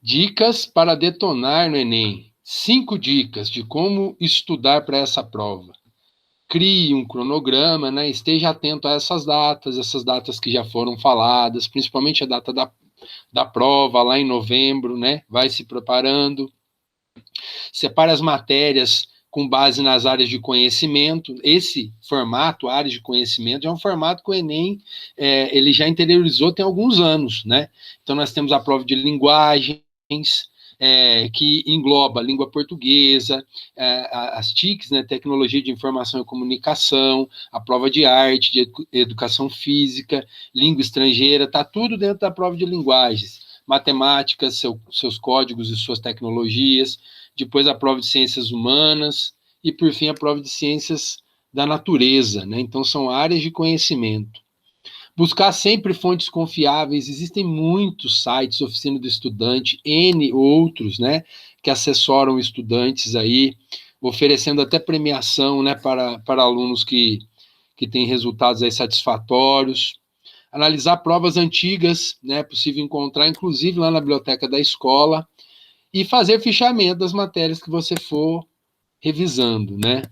Dicas para detonar no Enem. 5 dicas de como estudar para essa prova. Crie um cronograma, né? Esteja atento a essas datas que já foram faladas, principalmente a data da prova, lá em novembro, né? Vai se preparando. Separe as matérias com base nas áreas de conhecimento. Esse formato, áreas de conhecimento, é um formato que o Enem ele já interiorizou tem alguns anos, né? Então, nós temos a prova de linguagens, que engloba língua portuguesa, as TICs, né, tecnologia de informação e comunicação, a prova de arte, de educação física, língua estrangeira, está tudo dentro da prova de linguagens, matemática, seus códigos e suas tecnologias, depois a prova de ciências humanas, e por fim a prova de ciências da natureza, né? Então são áreas de conhecimento. Buscar sempre fontes confiáveis, existem muitos sites, Oficina do Estudante, N outros, né, que assessoram estudantes aí, oferecendo até premiação, né, para alunos que têm resultados aí satisfatórios. Analisar provas antigas, né, é possível encontrar, inclusive lá na biblioteca da escola, e fazer fichamento das matérias que você for revisando, né.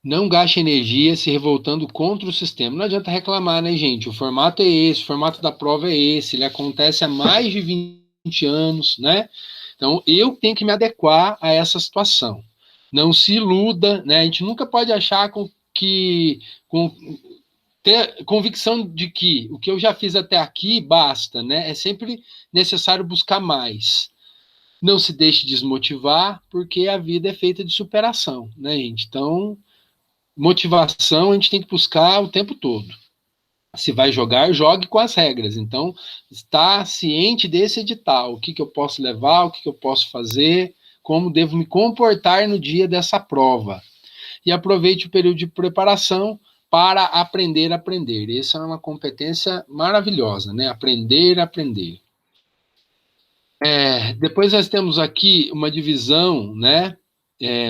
Não gaste energia se revoltando contra o sistema. Não adianta reclamar, né, gente? O formato é esse, o formato da prova é esse, ele acontece há mais de 20 anos, né? Então, eu tenho que me adequar a essa situação. Não se iluda, né? A gente nunca pode achar ter convicção de que o que eu já fiz até aqui basta, né? É sempre necessário buscar mais. Não se deixe desmotivar, porque a vida é feita de superação, né, gente? Então, motivação a gente tem que buscar o tempo todo. Se vai jogar, jogue com as regras. Então, está ciente desse edital, o que eu posso levar, o que eu posso fazer, como devo me comportar no dia dessa prova. E aproveite o período de preparação para aprender a aprender. Essa é uma competência maravilhosa, né? Aprender a aprender. Depois nós temos aqui uma divisão, né?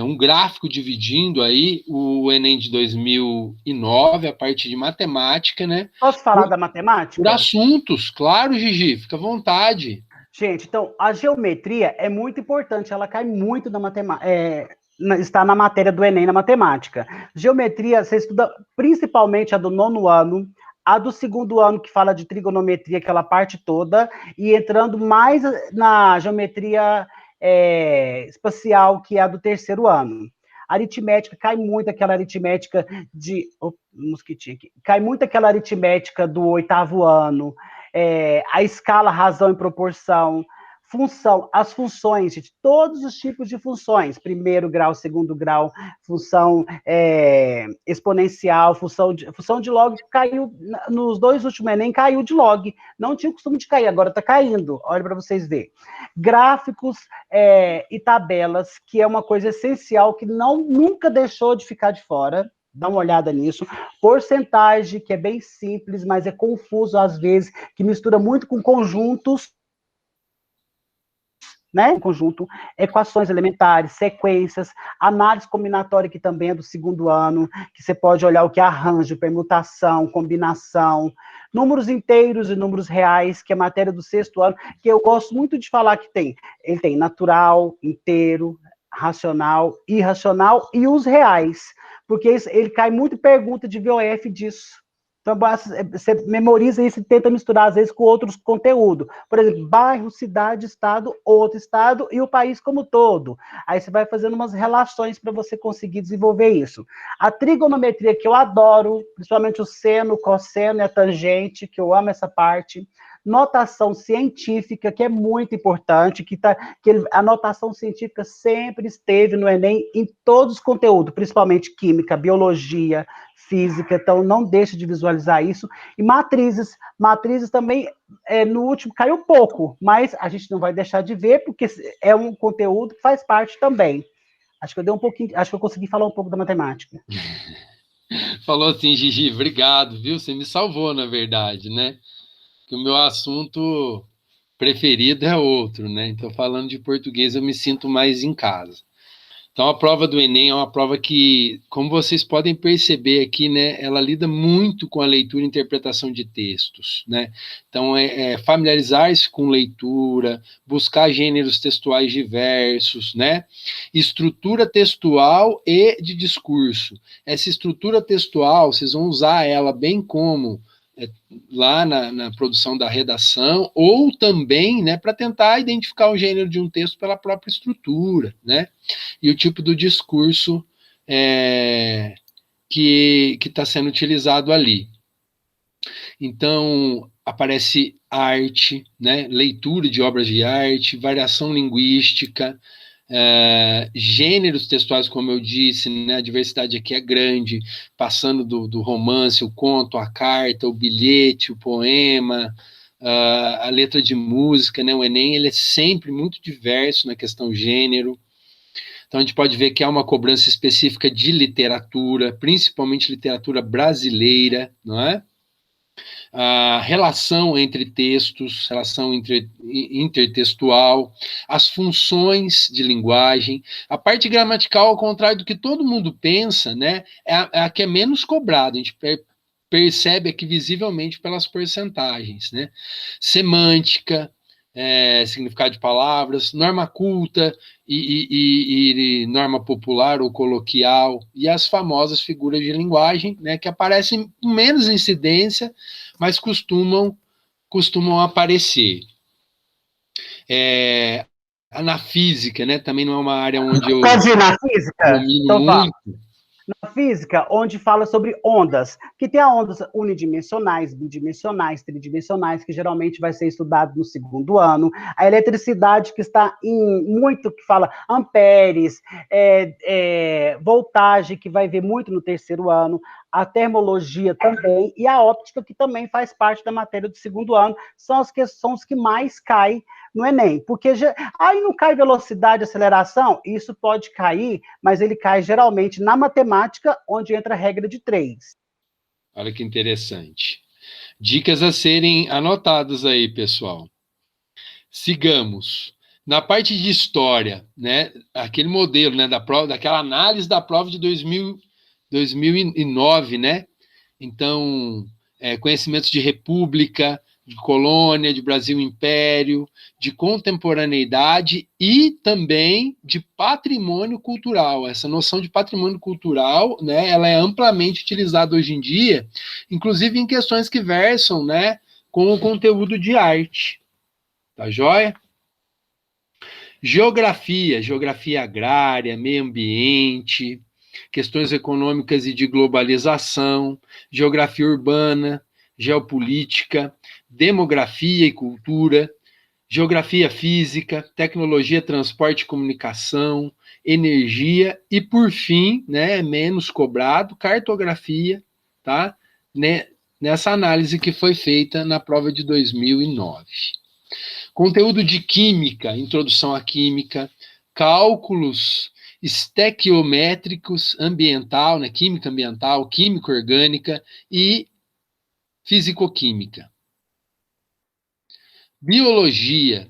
Um gráfico dividindo aí o Enem de 2009, a parte de matemática, né? Posso falar da matemática? Por assuntos, claro, Gigi, fica à vontade. Gente, então, a geometria é muito importante, ela cai muito na matemática, está na matéria do Enem, na matemática. Geometria, você estuda principalmente a do 9º ano, a do 2º ano, que fala de trigonometria, aquela parte toda, e entrando mais na geometria espacial, que é a do 3º ano. Aritmética, cai muito aquela aritmética mosquitinho aqui. Cai muito aquela aritmética do 8º ano, a escala, razão e proporção, função, as funções, gente, todos os tipos de funções, 1º grau, 2º grau, função exponencial, função de log, caiu, nos 2 últimos Enem, caiu de log, não tinha o costume de cair, agora está caindo, olha para vocês verem. Gráficos e tabelas, que é uma coisa essencial, que nunca deixou de ficar de fora, dá uma olhada nisso. Porcentagem, que é bem simples, mas é confuso às vezes, que mistura muito com conjuntos, né? Conjunto, equações elementares, sequências, análise combinatória, que também é do 2º ano, que você pode olhar o que é arranjo, permutação, combinação, números inteiros e números reais, que é matéria do 6º ano, que eu gosto muito de falar que ele tem natural, inteiro, racional, irracional e os reais, porque ele cai muito em pergunta de VOF disso. Então, você memoriza isso e tenta misturar, às vezes, com outros conteúdos. Por exemplo, bairro, cidade, estado, outro estado e o país como todo. Aí você vai fazendo umas relações para você conseguir desenvolver isso. A trigonometria, que eu adoro, principalmente o seno, o cosseno e a tangente, que eu amo essa parte. notação científica, que é muito importante, a notação científica sempre esteve no Enem em todos os conteúdos, principalmente química, biologia, física, então não deixe de visualizar isso. E matrizes também, no último caiu pouco, mas a gente não vai deixar de ver, porque é um conteúdo que faz parte também. Acho que eu consegui falar um pouco da matemática. Falou assim, Gigi, obrigado, viu? Você me salvou, na verdade, né? Que o meu assunto preferido é outro, né? Então, falando de português, eu me sinto mais em casa. Então, a prova do Enem é uma prova que, como vocês podem perceber aqui, né, ela lida muito com a leitura e interpretação de textos, né? Então, familiarizar-se com leitura, buscar gêneros textuais diversos, né? Estrutura textual e de discurso. Essa estrutura textual, vocês vão usar ela bem como lá na produção da redação, ou também, né, para tentar identificar o gênero de um texto pela própria estrutura, né, e o tipo do discurso que está sendo utilizado ali. Então, aparece arte, né, leitura de obras de arte, variação linguística, gêneros textuais, como eu disse, né, a diversidade aqui é grande, passando do romance, o conto, a carta, o bilhete, o poema, a letra de música, né, o Enem ele é sempre muito diverso na questão gênero. Então a gente pode ver que há uma cobrança específica de literatura, principalmente literatura brasileira, não é? A relação entre textos, relação intertextual, as funções de linguagem, a parte gramatical, ao contrário do que todo mundo pensa, né, é a que é menos cobrada, a gente percebe aqui visivelmente pelas porcentagens, né, semântica, significado de palavras, norma culta e norma popular ou coloquial, e as famosas figuras de linguagem, né, que aparecem com menos incidência, mas costumam aparecer. Na física, né, também não é uma área onde eu Pode ir na física? domino Então, muito. Na física, onde fala sobre ondas, que tem as ondas unidimensionais, bidimensionais, tridimensionais, que geralmente vai ser estudado no segundo ano, a eletricidade, que está em muito, que fala amperes, voltagem, que vai ver muito no terceiro ano, a termologia também, e a óptica, que também faz parte da matéria do segundo ano, são os que mais caem no Enem, porque aí não cai velocidade, aceleração, isso pode cair, mas ele cai geralmente na matemática, onde entra a regra de 3. Olha que interessante. Dicas a serem anotadas aí, pessoal. Sigamos. Na parte de história, né, aquele modelo, né, da prova, daquela análise da prova de 2009, né? Então, conhecimentos de república, de colônia, de Brasil Império, de contemporaneidade e também de patrimônio cultural. Essa noção de patrimônio cultural, né, ela é amplamente utilizada hoje em dia, inclusive em questões que versam, né, com o conteúdo de arte. Tá joia? Geografia agrária, meio ambiente, questões econômicas e de globalização, geografia urbana, geopolítica, demografia e cultura, geografia física, tecnologia, transporte e comunicação, energia e, por fim, né, menos cobrado, cartografia, tá? Né, nessa análise que foi feita na prova de 2009. Conteúdo de química, introdução à química, cálculos estequiométricos ambiental, né, química ambiental, química orgânica e fisicoquímica. Biologia,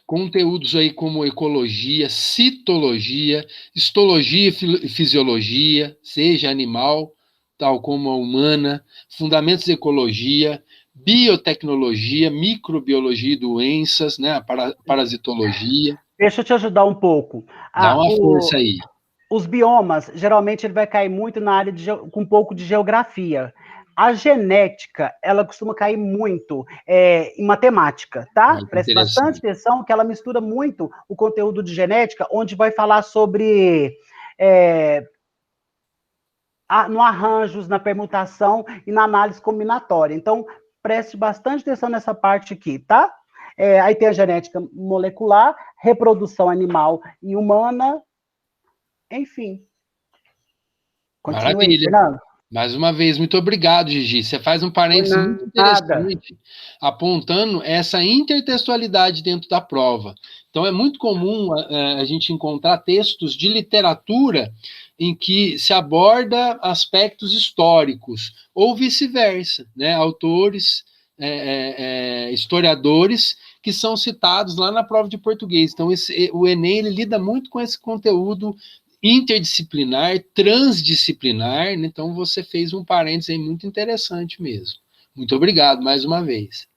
conteúdos aí como ecologia, citologia, histologia e fisiologia, seja animal, tal como a humana, fundamentos de ecologia, biotecnologia, microbiologia e doenças, né, a parasitologia. Deixa eu te ajudar um pouco. Dá uma força aí. Os biomas, geralmente, ele vai cair muito na área com um pouco de geografia. A genética, ela costuma cair muito em matemática, tá? Preste bastante atenção que ela mistura muito o conteúdo de genética, onde vai falar sobre no arranjos, na permutação e na análise combinatória. Então, preste bastante atenção nessa parte aqui, tá? Aí tem a genética molecular, reprodução animal e humana, enfim. Continue, Maravilha. Fernando. Mais uma vez, muito obrigado, Gigi. Você faz um parênteses muito Nada. interessante, apontando essa intertextualidade dentro da prova. Então, é muito comum a gente encontrar textos de literatura em que se aborda aspectos históricos, ou vice-versa, né? Autores, historiadores, que são citados lá na prova de português. Então, o Enem ele lida muito com esse conteúdo interdisciplinar, transdisciplinar, né? Então você fez um parênteses aí muito interessante mesmo. Muito obrigado mais uma vez.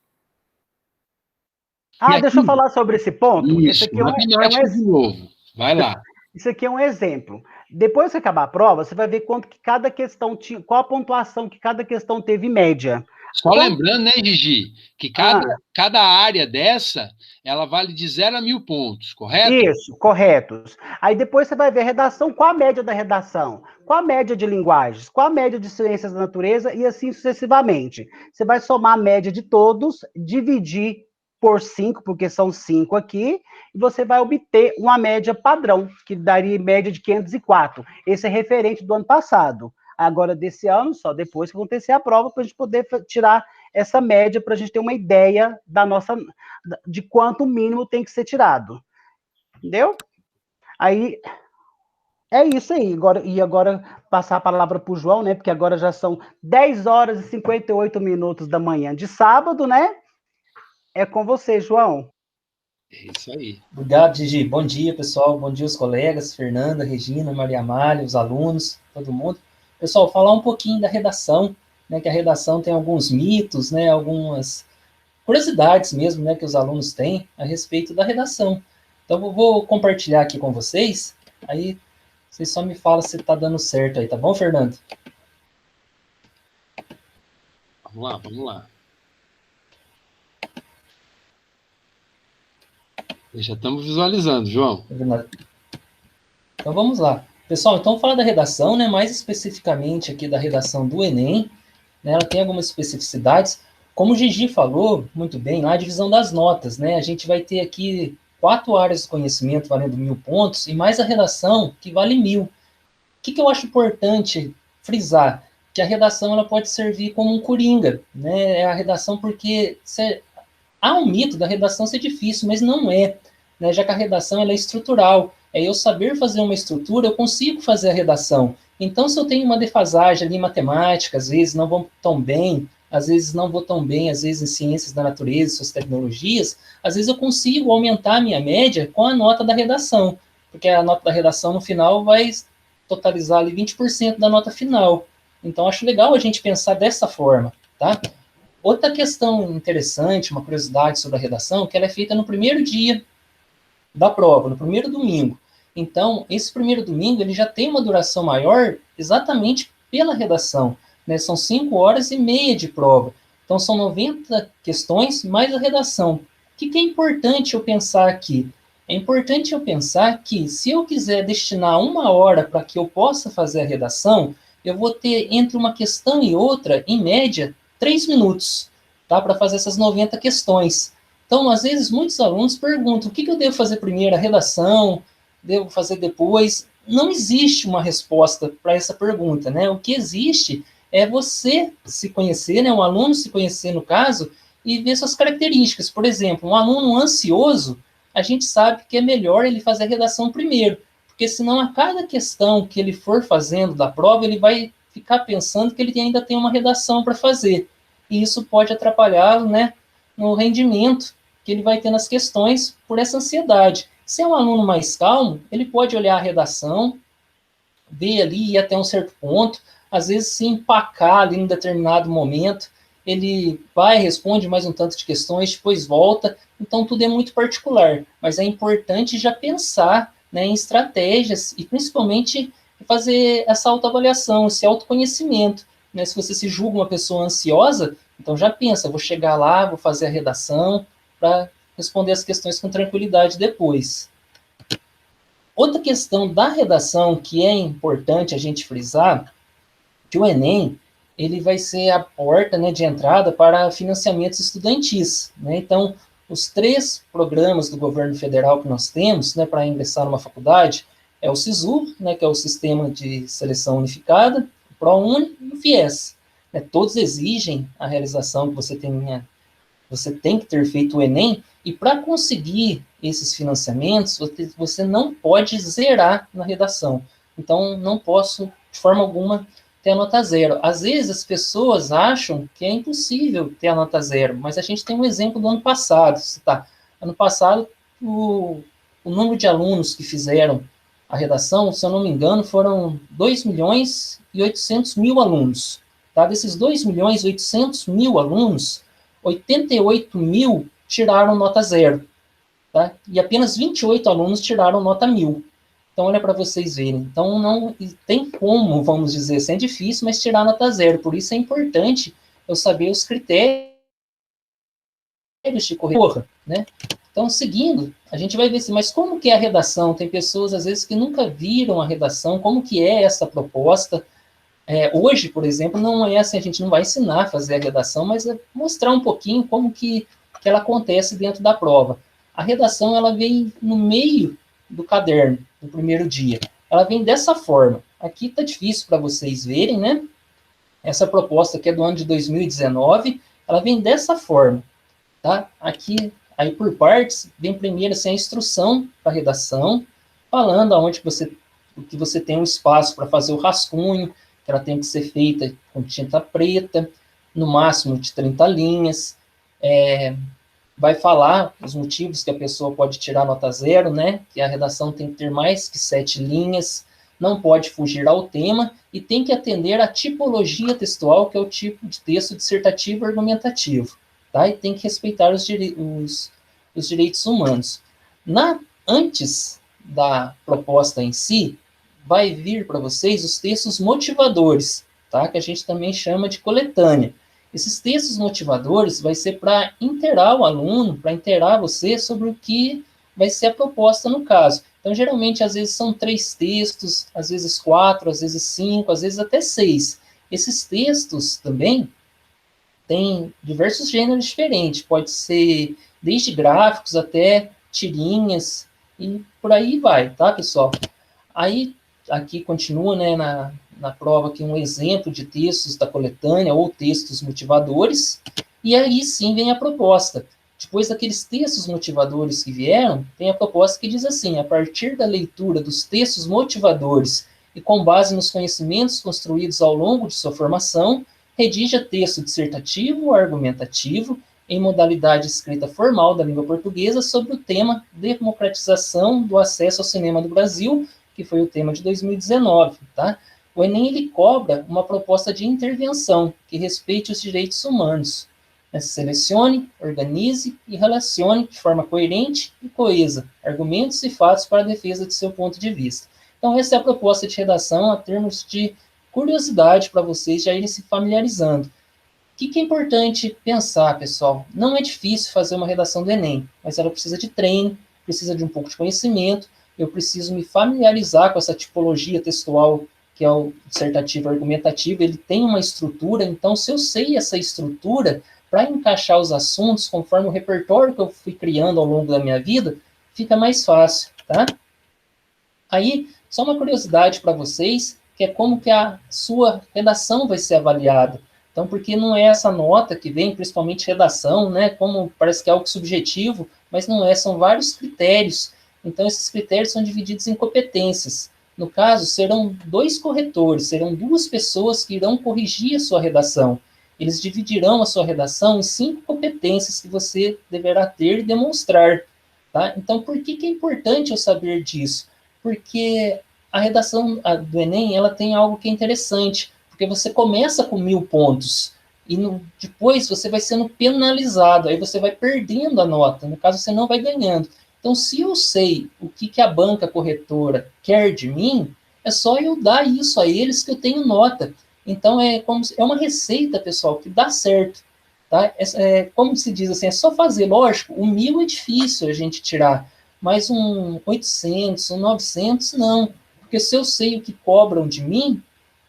Deixa eu falar sobre esse ponto. Isso, Esse aqui matemática de novo. Vai lá. Isso aqui é um exemplo. Depois que acabar a prova, você vai ver quanto que cada questão tinha, qual a pontuação que cada questão teve em média. Só lembrando, né, Gigi, que cada área dessa, ela vale de 0 a 1.000 pontos, correto? Isso, corretos. Aí depois você vai ver a redação, qual a média da redação, qual a média de linguagens, qual a média de ciências da natureza e assim sucessivamente. Você vai somar a média de todos, dividir por 5, porque são 5 aqui, e você vai obter uma média padrão, que daria média de 504. Esse é referente do ano passado. Agora, desse ano, só depois que acontecer a prova, para a gente poder tirar essa média, para a gente ter uma ideia de quanto mínimo tem que ser tirado. Entendeu? Aí, é isso aí. Agora passar a palavra para o João, né? Porque agora já são 10 horas e 58 minutos da manhã de sábado, né? É com você, João. É isso aí. Obrigado, Gigi. Bom dia, pessoal. Bom dia, os colegas, Fernanda, Regina, Maria Amália, os alunos, todo mundo. Pessoal, falar um pouquinho da redação, né? Que a redação tem alguns mitos, né? Algumas curiosidades mesmo, né? Que os alunos têm a respeito da redação. Então, eu vou compartilhar aqui com vocês. Aí, vocês só me falam se está dando certo aí, tá bom, Fernando? Vamos lá. Já estamos visualizando, João. Então, vamos lá. Pessoal, então, vamos falar da redação, né? Mais especificamente aqui da redação do Enem. Né? Ela tem algumas especificidades. Como o Gigi falou muito bem, lá a divisão das notas, né? A gente vai ter aqui 4 áreas de conhecimento valendo 1.000 pontos e mais a redação que vale 1.000. O que eu acho importante frisar? Que a redação ela pode servir como um coringa, né? É a redação porque há um mito da redação ser difícil, mas não é, né? Já que a redação ela é estrutural. É eu saber fazer uma estrutura, eu consigo fazer a redação. Então, se eu tenho uma defasagem ali em matemática, às vezes não vou tão bem, às vezes não vou tão bem, às vezes em ciências da natureza, suas tecnologias, às vezes eu consigo aumentar a minha média com a nota da redação, porque a nota da redação no final vai totalizar ali 20% da nota final. Então, acho legal a gente pensar dessa forma, tá? Outra questão interessante, uma curiosidade sobre a redação, que ela é feita no primeiro dia da prova, no primeiro domingo. Então, esse primeiro domingo, ele já tem uma duração maior exatamente pela redação, né? São 5 horas e meia de prova. Então, são 90 questões mais a redação. O que é importante eu pensar aqui? É importante eu pensar que, se eu quiser destinar 1 hora para que eu possa fazer a redação, eu vou ter, entre uma questão e outra, em média, 3 minutos, tá? Para fazer essas 90 questões. Então, às vezes, muitos alunos perguntam, o que eu devo fazer primeiro? A redação? Devo fazer depois? Não existe uma resposta para essa pergunta, né? O que existe é você se conhecer, né? Um aluno se conhecer, no caso, e ver suas características. Por exemplo, um aluno ansioso, a gente sabe que é melhor ele fazer a redação primeiro, porque senão a cada questão que ele for fazendo da prova, ele vai ficar pensando que ele ainda tem uma redação para fazer. E isso pode atrapalhá-lo, né, no rendimento que ele vai ter nas questões por essa ansiedade. Se é um aluno mais calmo, ele pode olhar a redação, ver ali e ir até um certo ponto, às vezes se empacar ali em determinado momento, ele vai, responde mais um tanto de questões, depois volta, então tudo é muito particular, mas é importante já pensar, né, em estratégias e principalmente fazer essa autoavaliação, esse autoconhecimento, né? Se você se julga uma pessoa ansiosa, então já pensa, vou chegar lá, vou fazer a redação para responder as questões com tranquilidade depois. Outra questão da redação que é importante a gente frisar, que o Enem, ele vai ser a porta, né, de entrada para financiamentos estudantis, né? Então, os 3 programas do governo federal que nós temos, né, para ingressar numa faculdade, é o SISU, né, que é o Sistema de Seleção Unificada, o ProUni e o FIES. Né? Todos exigem a realização que você tem que ter feito o Enem, e para conseguir esses financiamentos, você não pode zerar na redação. Então, não posso, de forma alguma, ter a nota 0. Às vezes, as pessoas acham que é impossível ter a nota 0, mas a gente tem um exemplo do ano passado. Ano passado, o número de alunos que fizeram a redação, se eu não me engano, foram 2.800.000 alunos. Tá? Desses 2.800.000 alunos, 88.000 tiraram nota 0, tá? E apenas 28 alunos tiraram nota 1.000. Então, olha para vocês verem. Então, não tem como, vamos dizer assim, é difícil, mas tirar nota 0. Por isso é importante eu saber os critérios de corretor, né? Então, seguindo, a gente vai ver assim, mas como que é a redação? Tem pessoas, às vezes, que nunca viram a redação, como que é essa proposta. Hoje, por exemplo, não é assim, a gente não vai ensinar a fazer a redação, mas é mostrar um pouquinho como que ela acontece dentro da prova. A redação, ela vem no meio do caderno, no primeiro dia. Ela vem dessa forma. Aqui está difícil para vocês verem, né? Essa proposta que é do ano de 2019, ela vem dessa forma, tá? Aqui, aí por partes, vem primeiro assim, a instrução para a redação, falando aonde que você tem um espaço para fazer o rascunho, que ela tem que ser feita com tinta preta, no máximo de 30 linhas, vai falar os motivos que a pessoa pode tirar nota 0, né, que a redação tem que ter mais que 7 linhas, não pode fugir ao tema e tem que atender à tipologia textual, que é o tipo de texto dissertativo argumentativo, tá, e tem que respeitar os direitos humanos. Antes da proposta em si, vai vir para vocês os textos motivadores, tá? Que a gente também chama de coletânea. Esses textos motivadores vai ser para inteirar o aluno, para inteirar você sobre o que vai ser a proposta no caso. Então, geralmente, às vezes são 3 textos, às vezes 4, às vezes 5, às vezes até 6. Esses textos também têm diversos gêneros diferentes, pode ser desde gráficos até tirinhas, e por aí vai, tá, pessoal? Aí, aqui continua, né, na prova aqui um exemplo de textos da coletânea ou textos motivadores, e aí sim vem a proposta. Depois daqueles textos motivadores que vieram, tem a proposta que diz assim: a partir da leitura dos textos motivadores e com base nos conhecimentos construídos ao longo de sua formação, redija texto dissertativo ou argumentativo em modalidade escrita formal da língua portuguesa sobre o tema democratização do acesso ao cinema do Brasil, que foi o tema de 2019, tá? O Enem, ele cobra uma proposta de intervenção que respeite os direitos humanos. Selecione, organize e relacione de forma coerente e coesa argumentos e fatos para a defesa de seu ponto de vista. Então, essa é a proposta de redação a termos de curiosidade para vocês já irem se familiarizando. O que é importante pensar, pessoal? Não é difícil fazer uma redação do Enem, mas ela precisa de treino, precisa de um pouco de conhecimento. Eu preciso me familiarizar com essa tipologia textual, que é o dissertativo argumentativo. Ele tem uma estrutura, então, se eu sei essa estrutura, para encaixar os assuntos conforme o repertório que eu fui criando ao longo da minha vida, fica mais fácil, tá? Aí, só uma curiosidade para vocês, que é como que a sua redação vai ser avaliada. Então, porque não é essa nota que vem, principalmente redação, né? Como parece que é algo subjetivo, mas não é, são vários critérios. Então, esses critérios são divididos em competências. No caso, serão 2 corretores, serão 2 pessoas que irão corrigir a sua redação. Eles dividirão a sua redação em 5 competências que você deverá ter e demonstrar, tá? Então, por que é importante eu saber disso? Porque a redação do Enem, ela tem algo que é interessante, porque você começa com 1.000 pontos, e depois você vai sendo penalizado, aí você vai perdendo a nota, no caso você não vai ganhando. Então, se eu sei o que a banca corretora quer de mim, é só eu dar isso a eles que eu tenho nota. Então, é uma receita, pessoal, que dá certo. Tá? Como se diz assim, é só fazer. Lógico, o 1.000 é difícil a gente tirar, mas um 800, um 900, não. Porque se eu sei o que cobram de mim,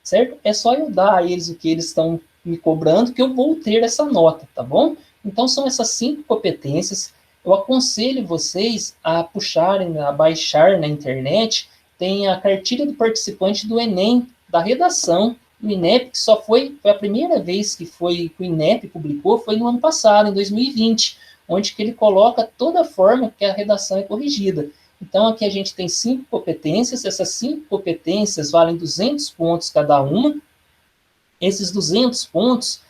certo? É só eu dar a eles o que eles estão me cobrando, que eu vou ter essa nota, tá bom? Então, são essas 5 competências. Eu aconselho vocês a puxarem, a baixar na internet, tem a cartilha do participante do Enem, da redação, do INEP, que só foi a primeira vez que o INEP publicou, foi no ano passado, em 2020, onde que ele coloca toda a forma que a redação é corrigida. Então, aqui a gente tem 5 competências, essas 5 competências valem 200 pontos cada uma. Esses 200 pontos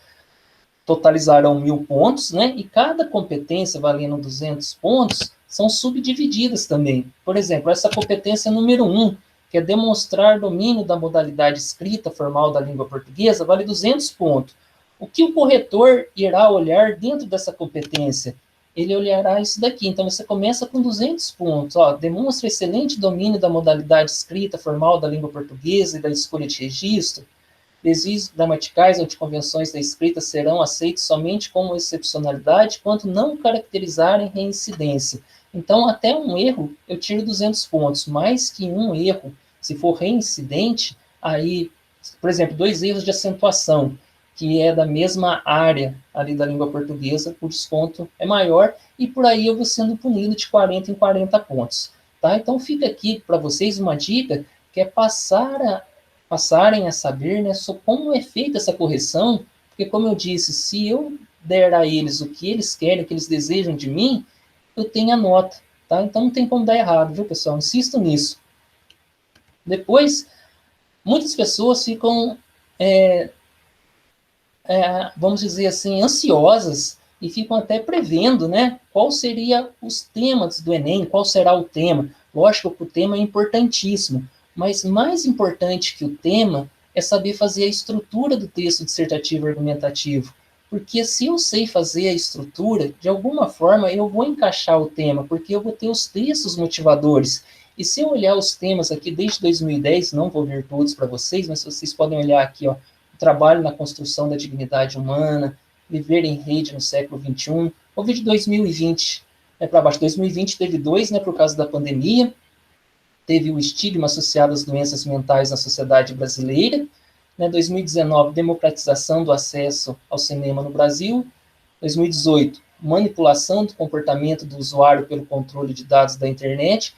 totalizarão 1.000 pontos, né? E cada competência valendo 200 pontos são subdivididas também. Por exemplo, essa competência número 1, que é demonstrar domínio da modalidade escrita formal da língua portuguesa, vale 200 pontos. O que o corretor irá olhar dentro dessa competência? Ele olhará isso daqui. Então, você começa com 200 pontos. Ó, demonstra excelente domínio da modalidade escrita formal da língua portuguesa e da escolha de registro. Desvios gramaticais ou de convenções da escrita serão aceitos somente como excepcionalidade quando não caracterizarem reincidência. Então, até um erro, eu tiro 200 pontos. Mais que um erro, se for reincidente, aí, por exemplo, 2 erros de acentuação, que é da mesma área ali da língua portuguesa, o desconto é maior, e por aí eu vou sendo punido de 40 em 40 pontos. Tá? Então, fica aqui para vocês uma dica, que é passarem a saber, né, sobre como é feita essa correção, porque, como eu disse, se eu der a eles o que eles querem, o que eles desejam de mim, eu tenho a nota, tá? Então não tem como dar errado, viu, pessoal? Insisto nisso. Depois, muitas pessoas ficam, vamos dizer assim, ansiosas e ficam até prevendo, né, qual seria os temas do Enem, qual será o tema. Lógico que o tema é importantíssimo, mas mais importante que o tema é saber fazer a estrutura do texto dissertativo argumentativo. Porque se eu sei fazer a estrutura, de alguma forma eu vou encaixar o tema, porque eu vou ter os textos motivadores. E se eu olhar os temas aqui desde 2010, não vou ver todos para vocês, mas vocês podem olhar aqui, ó, o trabalho na construção da dignidade humana, viver em rede no século XXI, vou ver de 2020 para baixo. 2020 teve 2, né, por causa da pandemia, teve o estigma associado às doenças mentais na sociedade brasileira, né, 2019, democratização do acesso ao cinema no Brasil, 2018, manipulação do comportamento do usuário pelo controle de dados da internet.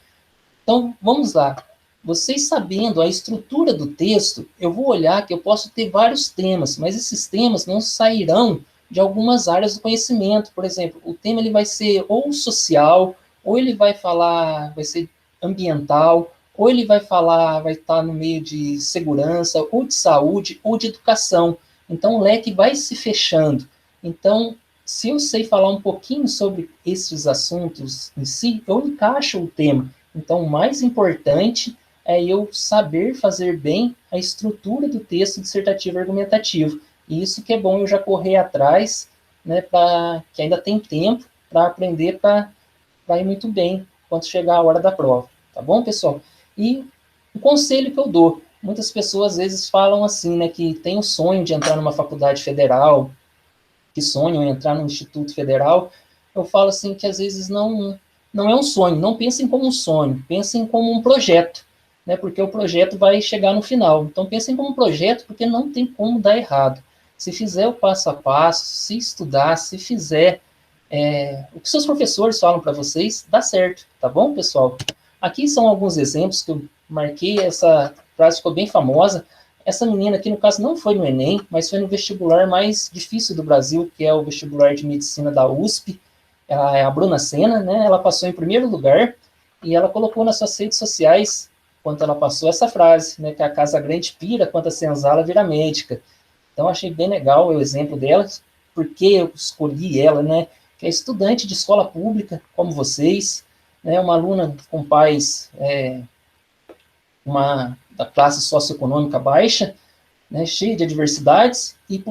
Então, vamos lá. Vocês sabendo a estrutura do texto, eu vou olhar que eu posso ter vários temas, mas esses temas não sairão de algumas áreas do conhecimento. Por exemplo, o tema ele vai ser ou social, ou ele vai ser ambiental, ou ele vai estar no meio de segurança, ou de saúde, ou de educação. Então, o leque vai se fechando. Então, se eu sei falar um pouquinho sobre esses assuntos em si, eu encaixo o tema. Então, o mais importante é eu saber fazer bem a estrutura do texto dissertativo argumentativo. E isso que é bom eu já correr atrás, né, que ainda tem tempo para aprender para ir muito bem quando chegar a hora da prova. Tá bom, pessoal? E o conselho que eu dou, muitas pessoas às vezes falam assim, né, que tem o sonho de entrar numa faculdade federal, que sonham em entrar num instituto federal. Eu falo assim que às vezes não é um sonho, não pensem como um sonho, pensem como um projeto, né, porque o projeto vai chegar no final. Então pensem como um projeto, porque não tem como dar errado. Se fizer o passo a passo, se estudar, se fizer o que seus professores falam para vocês, dá certo, tá bom, pessoal? Aqui são alguns exemplos que eu marquei, essa frase ficou bem famosa. Essa menina aqui, no caso, não foi no Enem, mas foi no vestibular mais difícil do Brasil, que é o vestibular de medicina da USP. Ela é a Bruna Senna, né? Ela passou em primeiro lugar e ela colocou nas suas redes sociais, quando ela passou, essa frase, né? Que a casa grande pira, quanto a senzala vira médica. Então, achei bem legal o exemplo dela, porque eu escolhi ela, né? Que é estudante de escola pública, como vocês, né? Uma aluna com pais da classe socioeconômica baixa, né, cheia de adversidades, e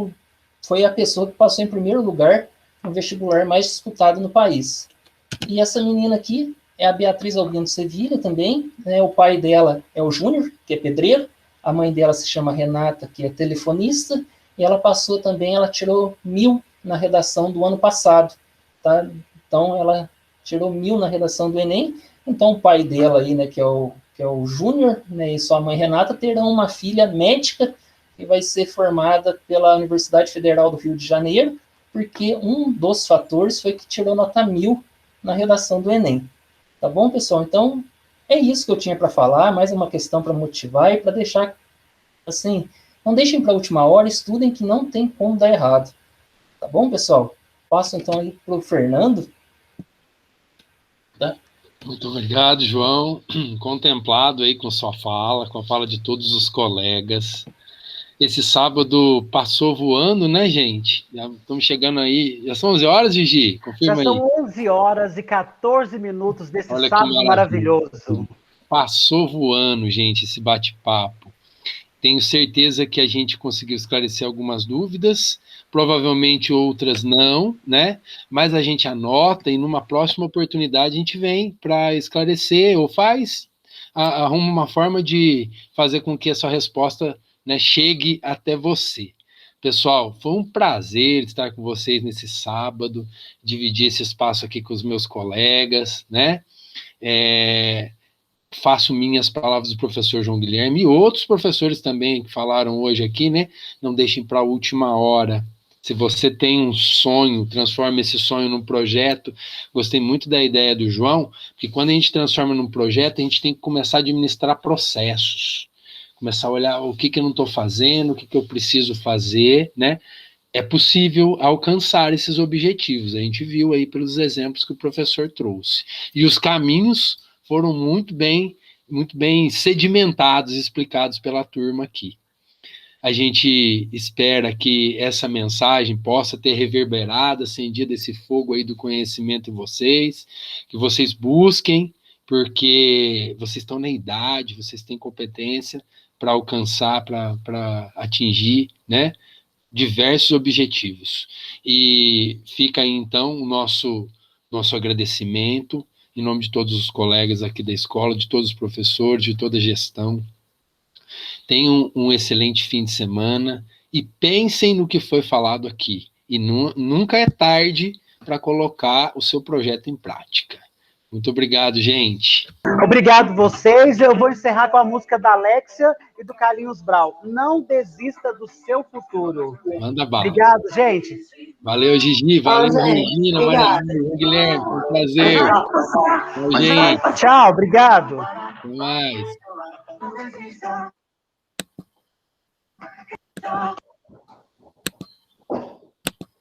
foi a pessoa que passou em primeiro lugar no vestibular mais disputado no país. E essa menina aqui é a Beatriz Albino Sevilha também, né, o pai dela é o Júnior, que é pedreiro, a mãe dela se chama Renata, que é telefonista, e ela passou também, ela tirou 1.000 na redação do ano passado, tá? Então, ela tirou 1.000 na redação do Enem, então o pai dela aí, né, que é o Júnior, né, e sua mãe Renata terão uma filha médica, e vai ser formada pela Universidade Federal do Rio de Janeiro, porque um dos fatores foi que tirou nota 1000 na redação do Enem. Tá bom, pessoal? Então, é isso que eu tinha para falar, mais uma questão para motivar e para deixar, assim, não deixem para a última hora, estudem que não tem como dar errado. Tá bom, pessoal? Passo então aí para o Fernando. Tá? Muito obrigado, João. Contemplado aí com sua fala, com a fala de todos os colegas. Esse sábado passou voando, né, gente? Já estamos chegando aí. Já são 11 horas, Gigi? Confirma Já aí. são 11 horas e 14 minutos desse Olha que sábado maravilhoso. Passou voando, gente, esse bate-papo. Tenho certeza que a gente conseguiu esclarecer algumas dúvidas, provavelmente outras não, né? Mas a gente anota e numa próxima oportunidade a gente vem para esclarecer ou arruma uma forma de fazer com que a sua resposta, né, chegue até você. Pessoal, foi um prazer estar com vocês nesse sábado, dividir esse espaço aqui com os meus colegas, né? Faço minhas palavras do professor João Guilherme e outros professores também que falaram hoje aqui, né? Não deixem para a última hora. Se você tem um sonho, transforme esse sonho num projeto. Gostei muito da ideia do João, porque quando a gente transforma num projeto, a gente tem que começar a administrar processos. Começar a olhar o que eu não estou fazendo, o que eu preciso fazer, né? É possível alcançar esses objetivos. A gente viu aí pelos exemplos que o professor trouxe. E os caminhos foram muito bem sedimentados, explicados pela turma aqui. A gente espera que essa mensagem possa ter reverberado, acendido esse fogo aí do conhecimento em vocês, que vocês busquem, porque vocês estão na idade, vocês têm competência para alcançar, para atingir, né, diversos objetivos. E fica aí, então, o nosso agradecimento, em nome de todos os colegas aqui da escola, de todos os professores, de toda a gestão. Tenham um excelente fim de semana e pensem no que foi falado aqui. E nunca é tarde para colocar o seu projeto em prática. Muito obrigado, gente. Obrigado vocês. Eu vou encerrar com a música da Alexia e do Carlinhos Brau. Não desista do seu futuro. Manda bala. Obrigado, gente. Valeu, Gigi. Valeu, Regina, Maria, Guilherme. Foi um prazer. Tchau, gente. Tchau, obrigado. Até mais.